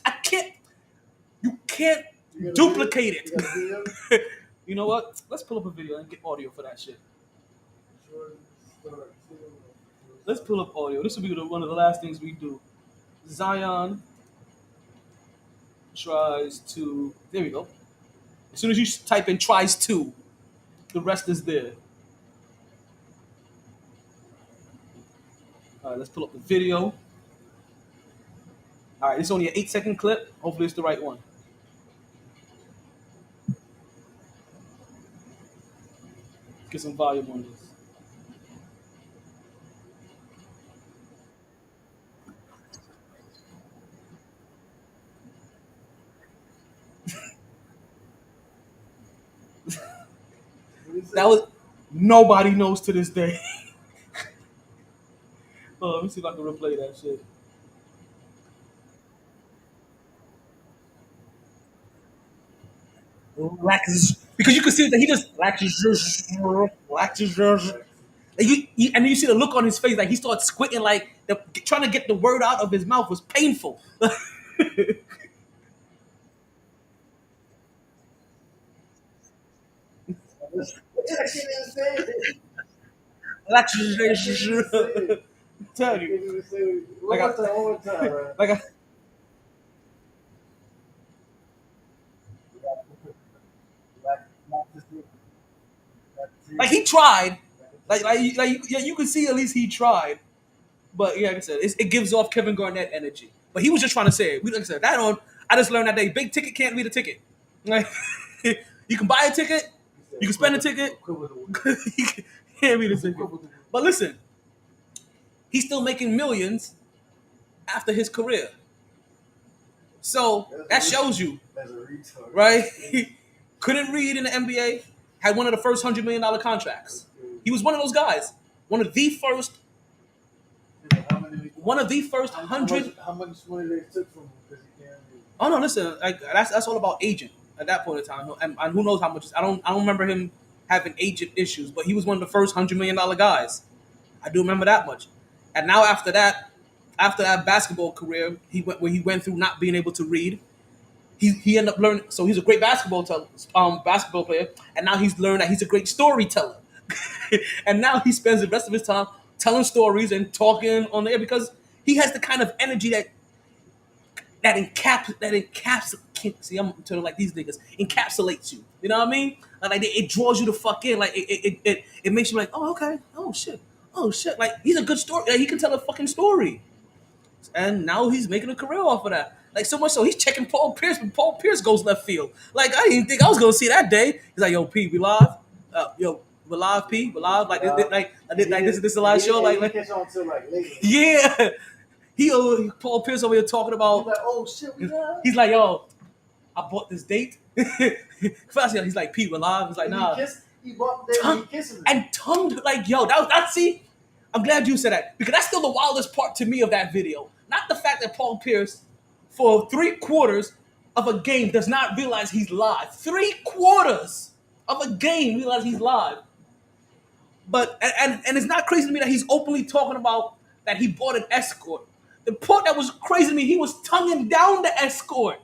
I can't. You can't You got a duplicate video? You got a it. video? You know what? Let's pull up a video and get audio for that shit. Let's pull up audio. This will be one of the last things we do. Zion tries to. There we go. As soon as you type in tries to, the rest is there. All right, let's pull up the video. All right, it's only an 8-second clip. Hopefully, it's the right one. Get some volume on this. That was nobody knows to this day. Let me see if I can replay that shit. Because you can see that he just and you see the look on his face, like he starts squinting, like trying to get the word out of his mouth was painful. I can't even say it. Tell I can't you, even say it. Like One more time, bro. like like he tried, yeah, you can see at least he tried. But yeah, like I said, it gives off Kevin Garnett energy. But he was just trying to say it. Like I said, that on. I just learned that day. Big ticket can't read a ticket. Like you can buy a ticket, you can spend a ticket, you can't read a ticket. But listen, he's still making millions after his career. So that shows you, As a retard. right? He couldn't read in the NBA. Had one of the first $100 million contracts. He was one of those guys. One of the first hundred. How much money they took from him because he can't read? Oh no, listen, like that's all about agent at that point in time, and who knows how much. I don't remember him having agent issues, but he was one of the first $100 million guys. I do remember that much. And now after that basketball career, he went through not being able to read. He ended up learning. So he's a great basketball player, and now he's learned that he's a great storyteller. And now he spends the rest of his time telling stories and talking on the air because he has the kind of energy that see, I'm turning like these niggas encapsulates you. You know what I mean? Like it draws you the fuck in. Like it makes you like, oh okay, oh shit. Like he's a good story. Like, he can tell a fucking story. And now he's making a career off of that. Like so much so he's checking Paul Pierce when Paul Pierce goes left field. Like I didn't think I was gonna see that day. He's like, yo, P, we live. Yo, we're live, P, we're live. Like this is the live show. He Like catch on until like later. yeah. Paul Pierce over here talking He's about. like, oh shit, we live. He's like, yo, I bought this date. First, he's like, P, we're live. He's like, nah. He bought them and he kissing them. And tongued like, yo, that's see. I'm glad you said that because that's still the wildest part to me of that video. Not the fact that Paul Pierce, for 3 quarters of a game, does not realize he's live. 3 quarters of a game realize he's live. But and it's not crazy to me that he's openly talking about that he bought an escort. The part that was crazy to me, he was tonguing down the escort.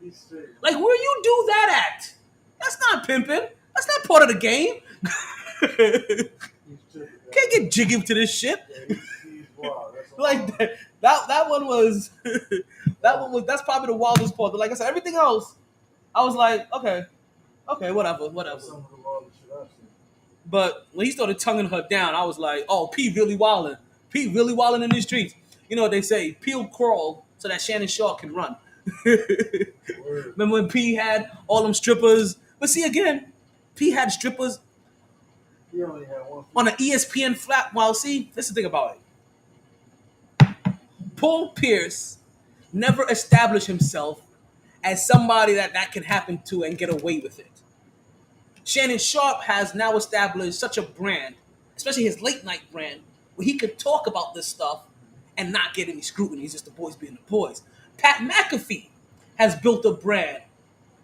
He's straight. Like, where you do that at? That's not pimping. That's not part of the game. He's tripping. Can't get jiggy to this shit. Yeah, he's wild. That's all. Like that one was that's probably the wildest part. But like I said, everything else, I was like, okay, whatever. That's some of the wildest shit I've seen. But when he started tonguing her down, I was like, oh, P really wilding. P really wilding in these streets. You know what they say, P will crawl so that Shannon Sharp can run. Word. Remember when P had all them strippers? But see, again, P had strippers He only had one. on an ESPN flat. Well, see, this is the thing about it. Paul Pierce never established himself as somebody that can happen to and get away with it. Shannon Sharp has now established such a brand, especially his late night brand, where he could talk about this stuff and not get any scrutiny. He's just the boys being the boys. Pat McAfee has built a brand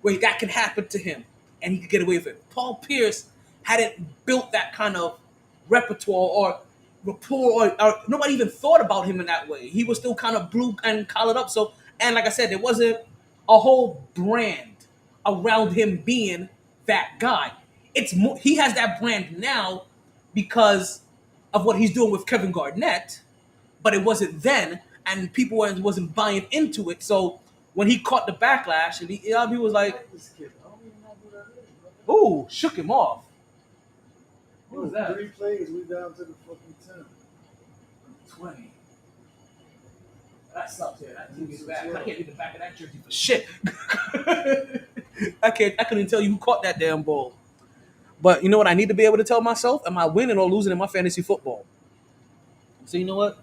where that can happen to him and he could get away with it. Paul Pierce hadn't built that kind of repertoire or rapport, or nobody even thought about him in that way. He was still kind of blue and collared up. So, and like I said, there wasn't a whole brand around him being that guy. It's more, he has that brand now because of what he's doing with Kevin Garnett, but it wasn't then, and people wasn't buying into it. So when he caught the backlash, and he was like, This kid, I don't even know who that is. Bro. "Ooh, shook him off." What was that? 3 plays, we down to the fucking 10. 20. That sucks. Yeah, that team is bad. I can't read the back of that jersey for shit. I couldn't tell you who caught that damn ball. But you know what? I need to be able to tell myself: am I winning or losing in my fantasy football? So you know what?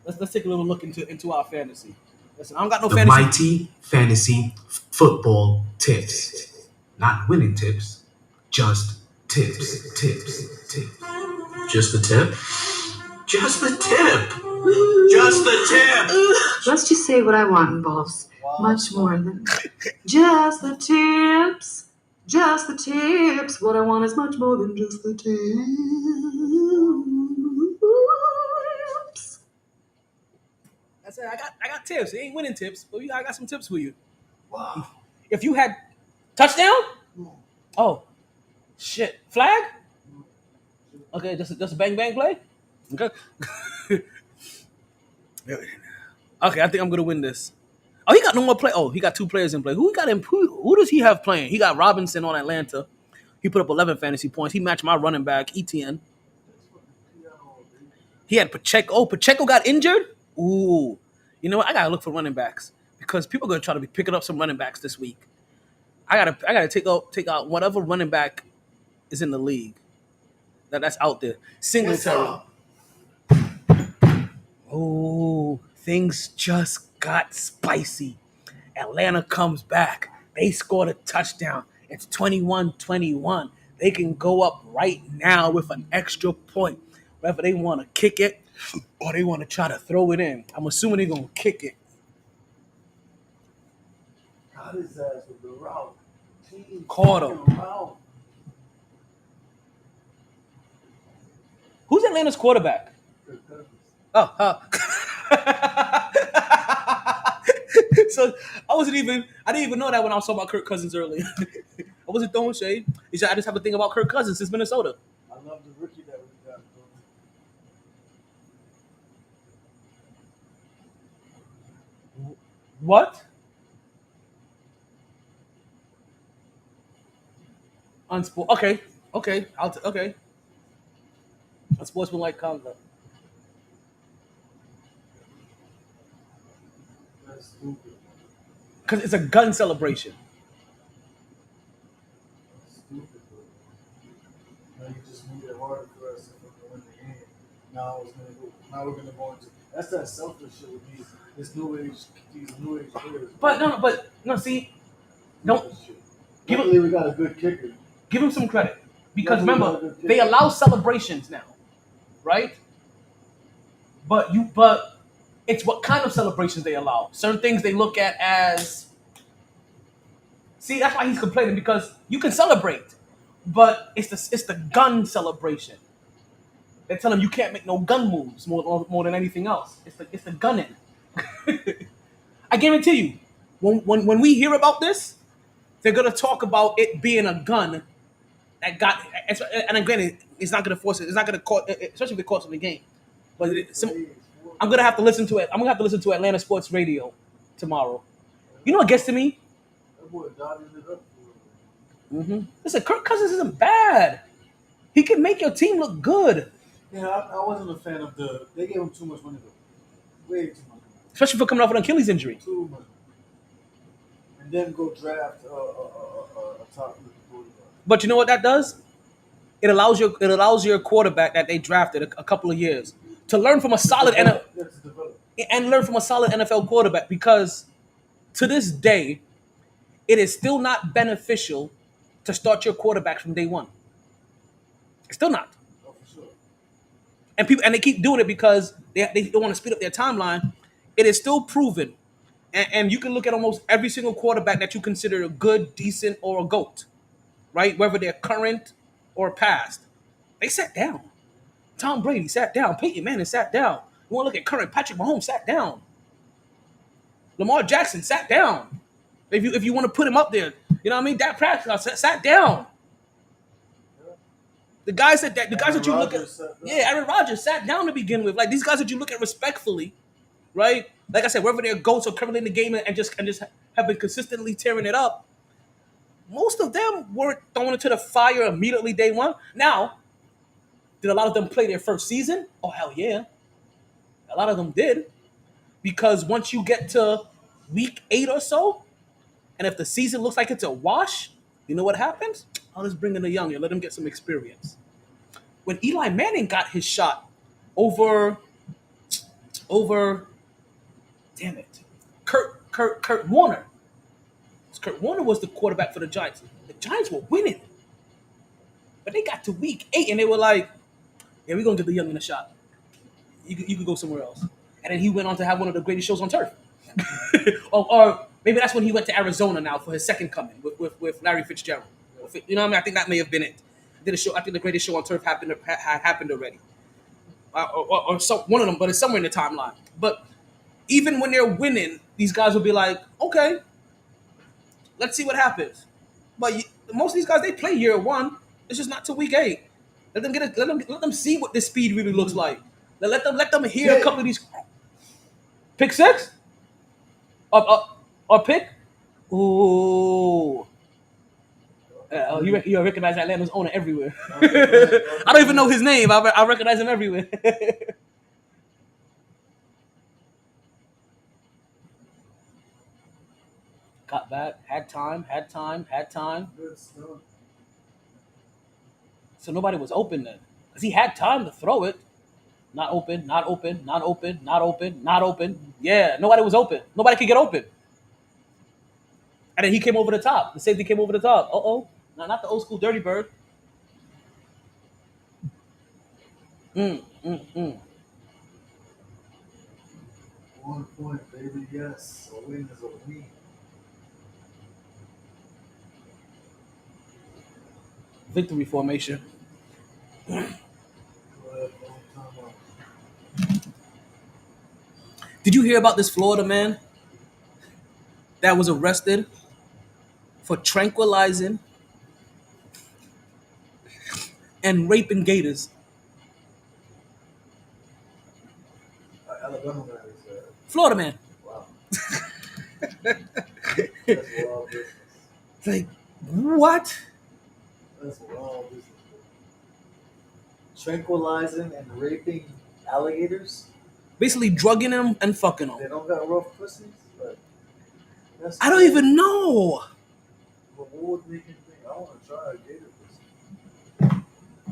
Let's take a little look into our fantasy. Listen, I don't got no The fantasy. MyT Fantasy Football Tips. Not winning tips, just tips. Just the tip? Just the tip! Just the tip! Let's just say what I want involves much more than just the tips. Just the tips. What I want is much more than just the tips. I said I got tips. It ain't winning tips, but I got some tips for you. Wow. If you had touchdown, oh shit, flag. Okay, just a bang bang play. Okay. Okay, I think I'm gonna win this. Oh, he got no more play. Oh, he got 2 players in play. Who he got in? Who does he have playing? He got Robinson on Atlanta. He put up 11 fantasy points. He matched my running back ETN. He had Pacheco. Oh, Pacheco got injured. Ooh, you know what? I gotta look for running backs because people are gonna try to be picking up some running backs this week. I gotta take out whatever running back is in the league that's out there. Singletary. Oh, things just got spicy. Atlanta comes back. They scored a touchdown. It's 21-21. They can go up right now with an extra point, whether they want to kick it or they want to try to throw it in. I'm assuming they're going to kick it. Got his ass with the route. Caught him. Route. Who's Atlanta's quarterback? Kirk Cousins. Oh, so I didn't even know that when I was talking about Kirk Cousins earlier. I wasn't throwing shade. I just have a thing about Kirk Cousins since Minnesota. I love the rookie that we got. What? Okay. Okay. Unsportsmanlike conduct. That's stupid. Because it's a gun celebration. That's stupid, bro. Now you just made it harder for us to win the game. Now we're gonna go into that's that selfish shit with these new age players. But no. See, don't give Luckily, him we got a good kicker. give him some credit because Yeah, we got a remember good kicker. they allow celebrations now, right? But It's what kind of celebrations they allow. Certain things they look at as. See, that's why he's complaining because you can celebrate, but it's the gun celebration. They tell him you can't make no gun moves more than anything else. It's the gunning. I guarantee you, when we hear about this, they're gonna talk about it being a gun that got. And again, it's not gonna force it. It's not gonna cause, especially if it costs them the game. But I'm gonna have to listen to it. I'm gonna have to listen to Atlanta Sports Radio tomorrow. You know what gets to me? That boy dotted it up. Listen, Kirk Cousins isn't bad. He can make your team look good, Yeah, I wasn't a fan of the. They gave him too much money though. Way too much money. especially for coming off an Achilles injury. Too much money. And then go draft a top quarterback. But you know what that does? It allows your quarterback that they drafted a couple of years to learn from a solid NFL Yeah, to develop. and learn from a solid NFL quarterback because to this day, it is still not beneficial to start your quarterback from day one. It's still not. Oh, for sure. And they keep doing it because they don't want to speed up their timeline. It is still proven, and you can look at almost every single quarterback that you consider a good, decent, or a GOAT, right? Whether they're current or past, they sat down. Tom Brady sat down. Peyton Manning sat down. You want to look at current? Patrick Mahomes sat down. Lamar Jackson sat down. If you want to put him up there, you know what I mean. Dak Prescott sat down. The guys that you look at, Aaron Rodgers sat down to begin with. Like these guys that you look at respectfully, right? Like I said, whether they're GOATs or currently in the game and just have been consistently tearing it up, most of them weren't thrown into the fire immediately day one. Now, did a lot of them play their first season? Oh hell yeah, a lot of them did, because once you get to week 8 or so, and if the season looks like it's a wash, you know what happens? I'll just bring in the young and let him get some experience. When Eli Manning got his shot over, damn it, Kurt Warner. Kurt Warner was the quarterback for the Giants. The Giants were winning, but they got to week 8 and they were like, "Yeah, we're gonna give the young man a shot. You can go somewhere else." And then he went on to have one of the greatest shows on turf. or maybe that's when he went to Arizona now for his second coming with Larry Fitzgerald. You know what I mean? I think that may have been it. Did a show. I think the greatest show on turf happened already, or one of them, but it's somewhere in the timeline. But even when they're winning, these guys will be like, "Okay, let's see what happens." But most of these guys, they play year one. It's just not till week 8. Let them see what this speed really looks like. Let them hear a couple of these. Pick 6, or pick. Ooh. You recognize Atlanta's owner everywhere. I don't even know his name. I recognize him everywhere. Got back, had time. Good stuff. So nobody was open then. Because he had time to throw it. Not open. Yeah, nobody was open. Nobody could get open. And then he came over the top. The safety came over the top. Uh-oh. No, not the old school dirty bird. 1 point, baby. Yes, a win is a win. Victory formation. Go ahead, time out. Did you hear about this Florida man that was arrested for tranquilizing and raping gators? Alabama man is Florida man. wow. That's wild business. Like, what? That's wild business. Tranquilizing and raping alligators. Basically drugging them and fucking They them. don't got rough pussies, but that's I don't even know. But what would make him think I want to try a gator pussy?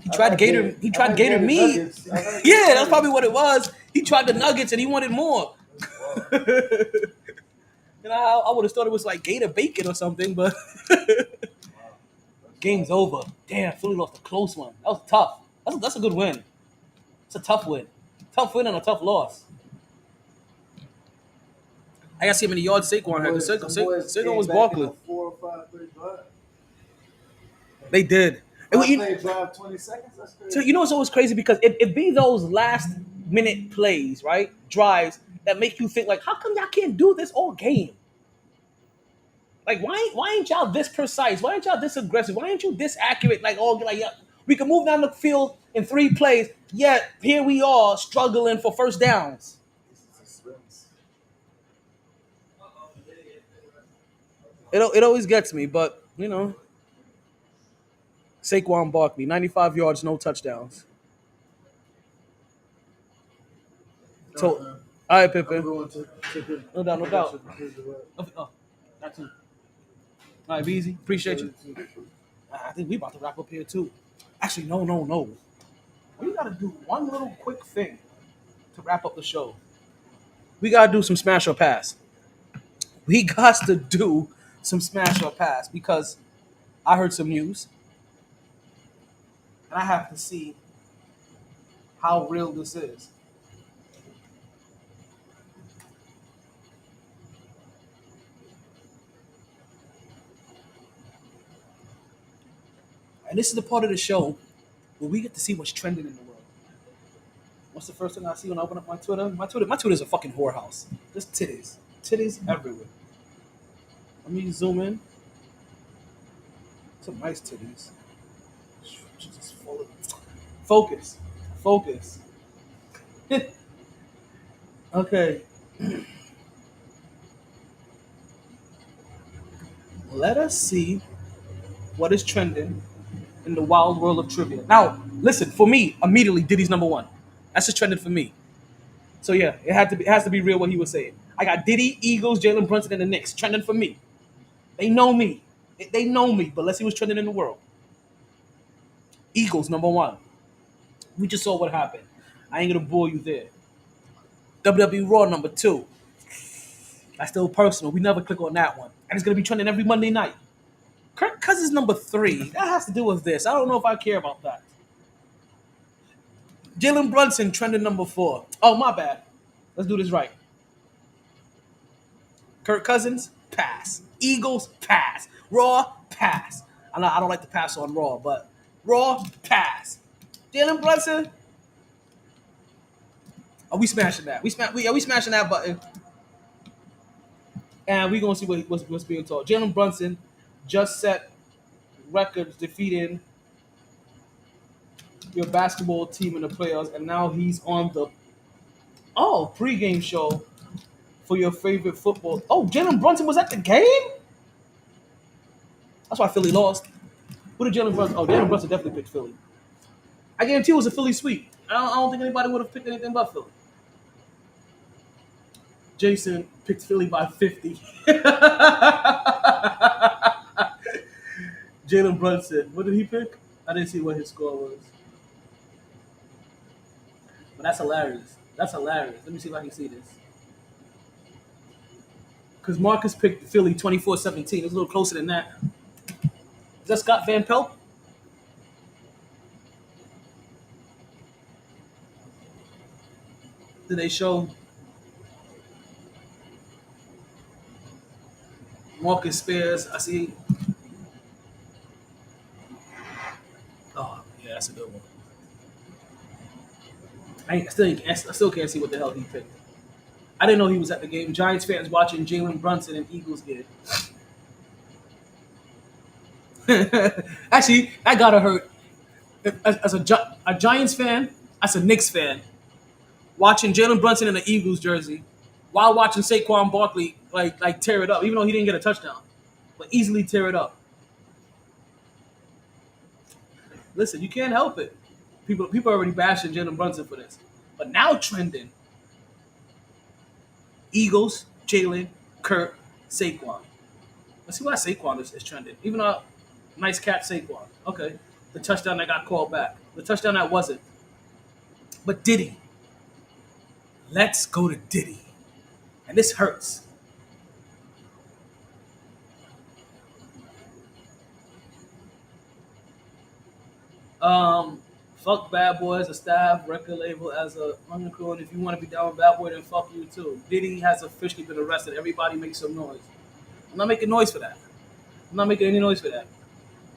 He tried gator meat. Nuggets. I had Yeah, gator that's probably what it was. He tried the nuggets and he wanted more. That's wild. I would have thought it was like gator bacon or something, but Wow. game's over. Damn, Philly lost a close one. That was tough. That's a good win. It's a tough win. Tough win and a tough loss. I gotta see how many yards Saquon had. Boys, Because them boys Saquon came was back in Barkley. a 4 or 5 play drive. They did. And Five play drive, 20 seconds. That's so crazy. you know what's always crazy because it be those last minute plays, right? Drives that make you think like, how come y'all can't do this all game? Like why ain't y'all this precise? Why ain't y'all this aggressive? Why ain't you this accurate? Like all like yeah, we can move down the field in 3 plays. Yet here we are struggling for first downs. This is suspense. It always gets me, but you know, Saquon Barkley, 95 yards, no touchdowns. All right, So, man. all right, I'm Pippin. going to take it. No doubt, no I got doubt. you. Here's the word. Oh, that too. All right, Beezy. Appreciate you. Too. I think we about to wrap up here too. Actually, no. We gotta do one little quick thing to wrap up the show. We gotta do some smash or pass. We got to do some smash or pass because I heard some news and I have to see how real this is. And this is the part of the show where we get to see what's trending in the world. What's the first thing I see when I open up my Twitter? My Twitter is a fucking whorehouse. Just titties everywhere. Let me zoom in. Some nice titties. Just full of focus. Okay, let us see what is trending in the wild world of trivia. Now, listen, for me, immediately Diddy's number one. That's just trending for me. So yeah, it has to be real what he was saying. I got Diddy, Eagles, Jalen Brunson, and the Knicks trending for me. They know me. They know me, but let's see what's trending in the world. Eagles number one. We just saw what happened. I ain't gonna bore you there. WWE Raw number two. That's still personal. We never click on that one. And it's gonna be trending every Monday night. Kirk Cousins number three. That has to do with this. I don't know if I care about that. Jalen Brunson trending number four. Oh, my bad. Let's do this right. Kirk Cousins, pass. Eagles, pass. Raw, pass. I don't like to pass on Raw, but Raw, pass. Jalen Brunson, are we smashing that? We smashing that button, and we gonna see what's being told. Jalen Brunson just set records defeating your basketball team in the playoffs, and now he's on the pregame show for your favorite football. Oh, Jalen Brunson was at the game. That's why Philly lost. Who did Jalen Brunson? Oh, Jalen Brunson definitely picked Philly. I guarantee it was a Philly sweep. I don't think anybody would have picked anything but Philly. Jason picked Philly by 50. Jalen Brunson, what did he pick? I didn't see what his score was. But that's hilarious. That's hilarious. Let me see if I can see this. Because Marcus picked Philly 24-17. It was a little closer than that. Is that Scott Van Pelt? Did they show Marcus Spears? I see. Oh, yeah, that's a good one. I still can't see what the hell he picked. I didn't know he was at the game. Giants fans watching Jalen Brunson and Eagles game. Actually, that gotta hurt. As a Giants fan, as a Knicks fan, watching Jalen Brunson in the Eagles jersey, while watching Saquon Barkley like tear it up, even though he didn't get a touchdown, but easily tear it up. Listen, you can't help it. People are already bashing Jalen Brunson for this, but now trending Eagles, Jalen, Kurt, Saquon. Let's see why Saquon is trending. Even though nice cat Saquon. Okay. The touchdown that got called back. The touchdown that wasn't. But Diddy. Let's go to Diddy. And this hurts. Um, Fuck Bad Boy as a staff, record label as a undercrew, and if you want to be down with Bad Boy, then fuck you too. Diddy has officially been arrested. Everybody make some noise. I'm not making noise for that. I'm not making any noise for that.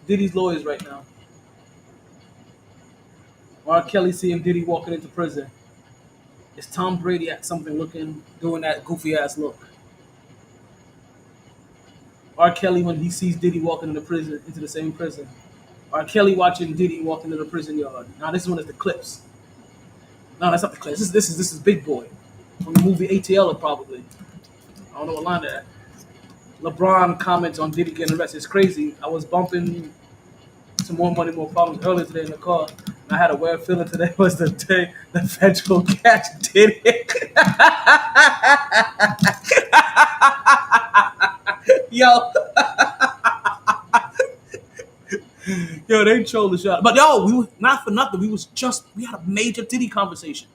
Diddy's lawyers right now. R. Kelly seeing Diddy walking into prison. Is Tom Brady at something looking, doing that goofy ass look? R. Kelly when he sees Diddy walking into prison, into the same prison. R. Kelly watching Diddy walk into the prison yard. Now this one is the clips. No, that's not the clips. This is Big Boy from the movie ATL probably. I don't know what line that. LeBron comments on Diddy getting arrested. It's crazy. I was bumping some more money, more problems earlier today in the car. And I had a weird feeling today was the day the federal catch Diddy. Yo, yo, they trolled the shot. But yo, we were not for nothing. We had a major Diddy conversation.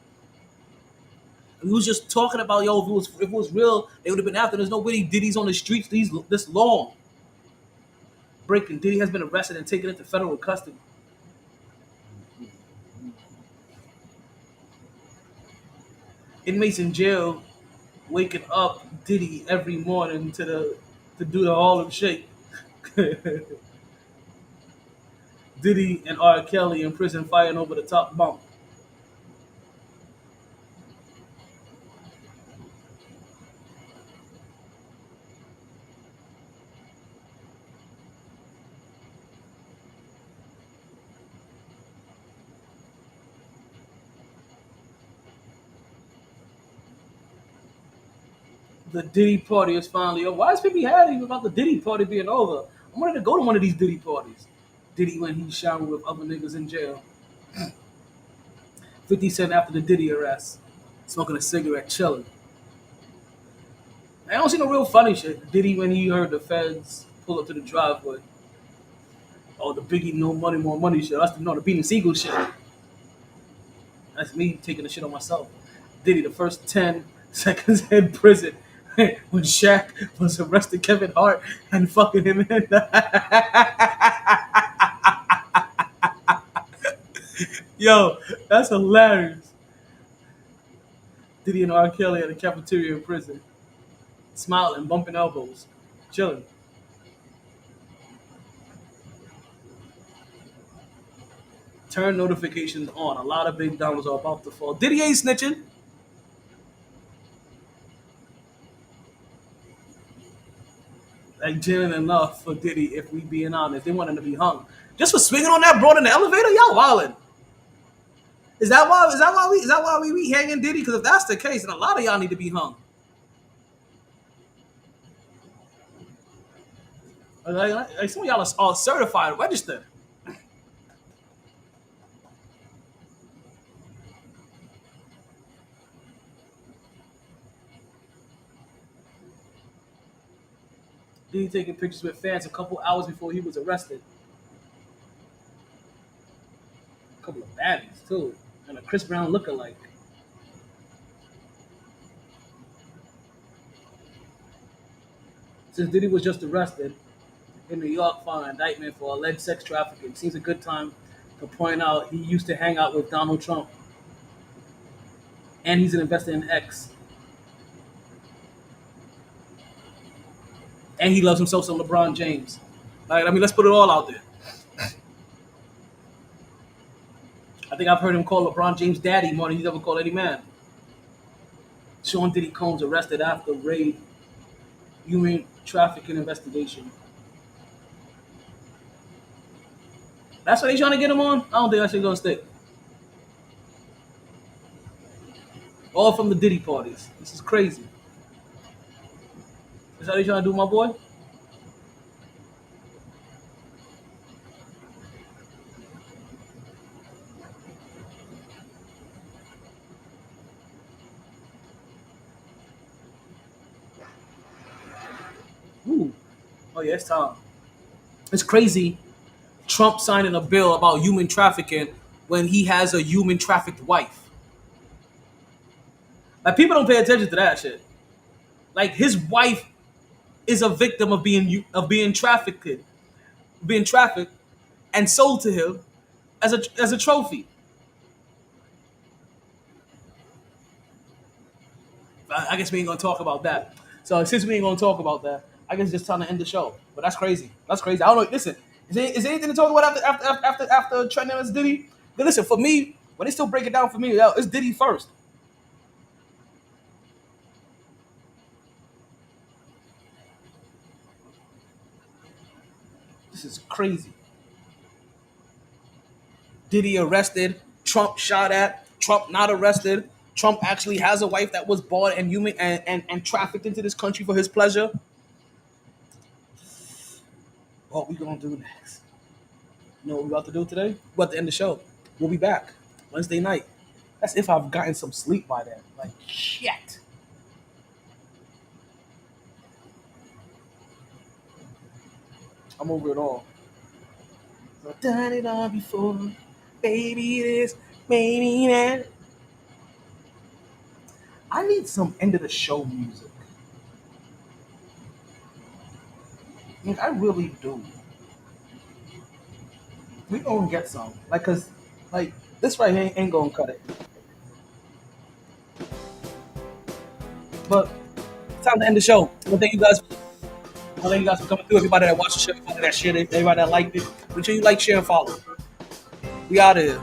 And we was just talking about yo, if it was real, they would have been after. There's no way Diddy's on the streets this long. Breaking Diddy has been arrested and taken into federal custody. Inmates in jail waking up Diddy every morning to do the Harlem Shake. Diddy and R. Kelly in prison fighting over the top bunk. The Diddy party is finally over. Why is people happy about the Diddy party being over? I wanted to go to one of these Diddy parties. Diddy when he's showering with other niggas in jail. 50 Cent after the Diddy arrest. Smoking a cigarette, chilling. I don't see no real funny shit. Diddy when he heard the feds pull up to the driveway. Oh, the Biggie no money, more money shit. That's the Beanie Siegel shit. That's me taking the shit on myself. Diddy, the first 10 seconds in prison when Shaq was arresting Kevin Hart and fucking him in. Yo, that's hilarious. Diddy and R. Kelly at a cafeteria in prison, smiling, bumping elbows, chilling. Turn notifications on. A lot of big dollars are about to fall. Diddy ain't snitching. Like chilling enough for Diddy, if we being honest. They want him to be hung. Just for swinging on that broad in the elevator, y'all wildin'. Is that why we be hanging Diddy? Because if that's the case, then a lot of y'all need to be hung. Like some of y'all are all certified, registered. Diddy taking pictures with fans a couple hours before he was arrested. A couple of baddies too, and a Chris Brown lookalike. Since Diddy was just arrested in New York for an indictment for alleged sex trafficking, seems a good time to point out he used to hang out with Donald Trump, and he's an investor in X, and he loves himself some LeBron James. Like, I mean, let's put it all out there. I think I've heard him call LeBron James daddy more than he's ever called any man. Sean Diddy Combs arrested after raid human trafficking investigation. That's what they trying to get him on? I don't think that shit gonna stick. All from the Diddy parties. This is crazy. Is that how they trying to do, my boy? Ooh. Oh yeah, it's time. It's crazy. Trump signing a bill about human trafficking when he has a human trafficked wife. Like people don't pay attention to that shit. Like his wife is a victim of being trafficked, and sold to him as a trophy. I guess we ain't gonna talk about that. So since we ain't gonna talk about that, I guess it's just time to end the show. But that's crazy. That's crazy. I don't know. Listen, is there anything to talk about after Trent and Diddy? But listen, for me, when they still break it down for me, it's Diddy first. This is crazy. Diddy arrested, Trump shot at, Trump not arrested. Trump actually has a wife that was bought and human and trafficked into this country for his pleasure. What we gonna do next? You know what we about to do today? We're about to end the show. We'll be back Wednesday night. That's if I've gotten some sleep by then. Like shit. I'm over it all. I've done it all before. Baby this, baby that. I need some end of the show music. Like, I really do. We gonna get some. Like, cause like this right here ain't gonna cut it. But it's time to end the show. Well, thank you guys. Well, thank you guys for coming through. Everybody that watched the show, everybody that shared it, everybody that liked it. Make sure you like, share, and follow. We out of here.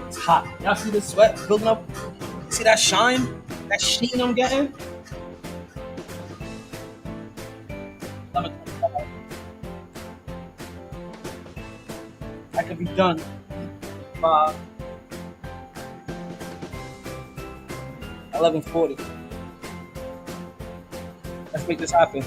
It's hot. Y'all see this sweat building up? See that shine? That sheen I'm getting? I could be done by 11:40. Let's make this happen.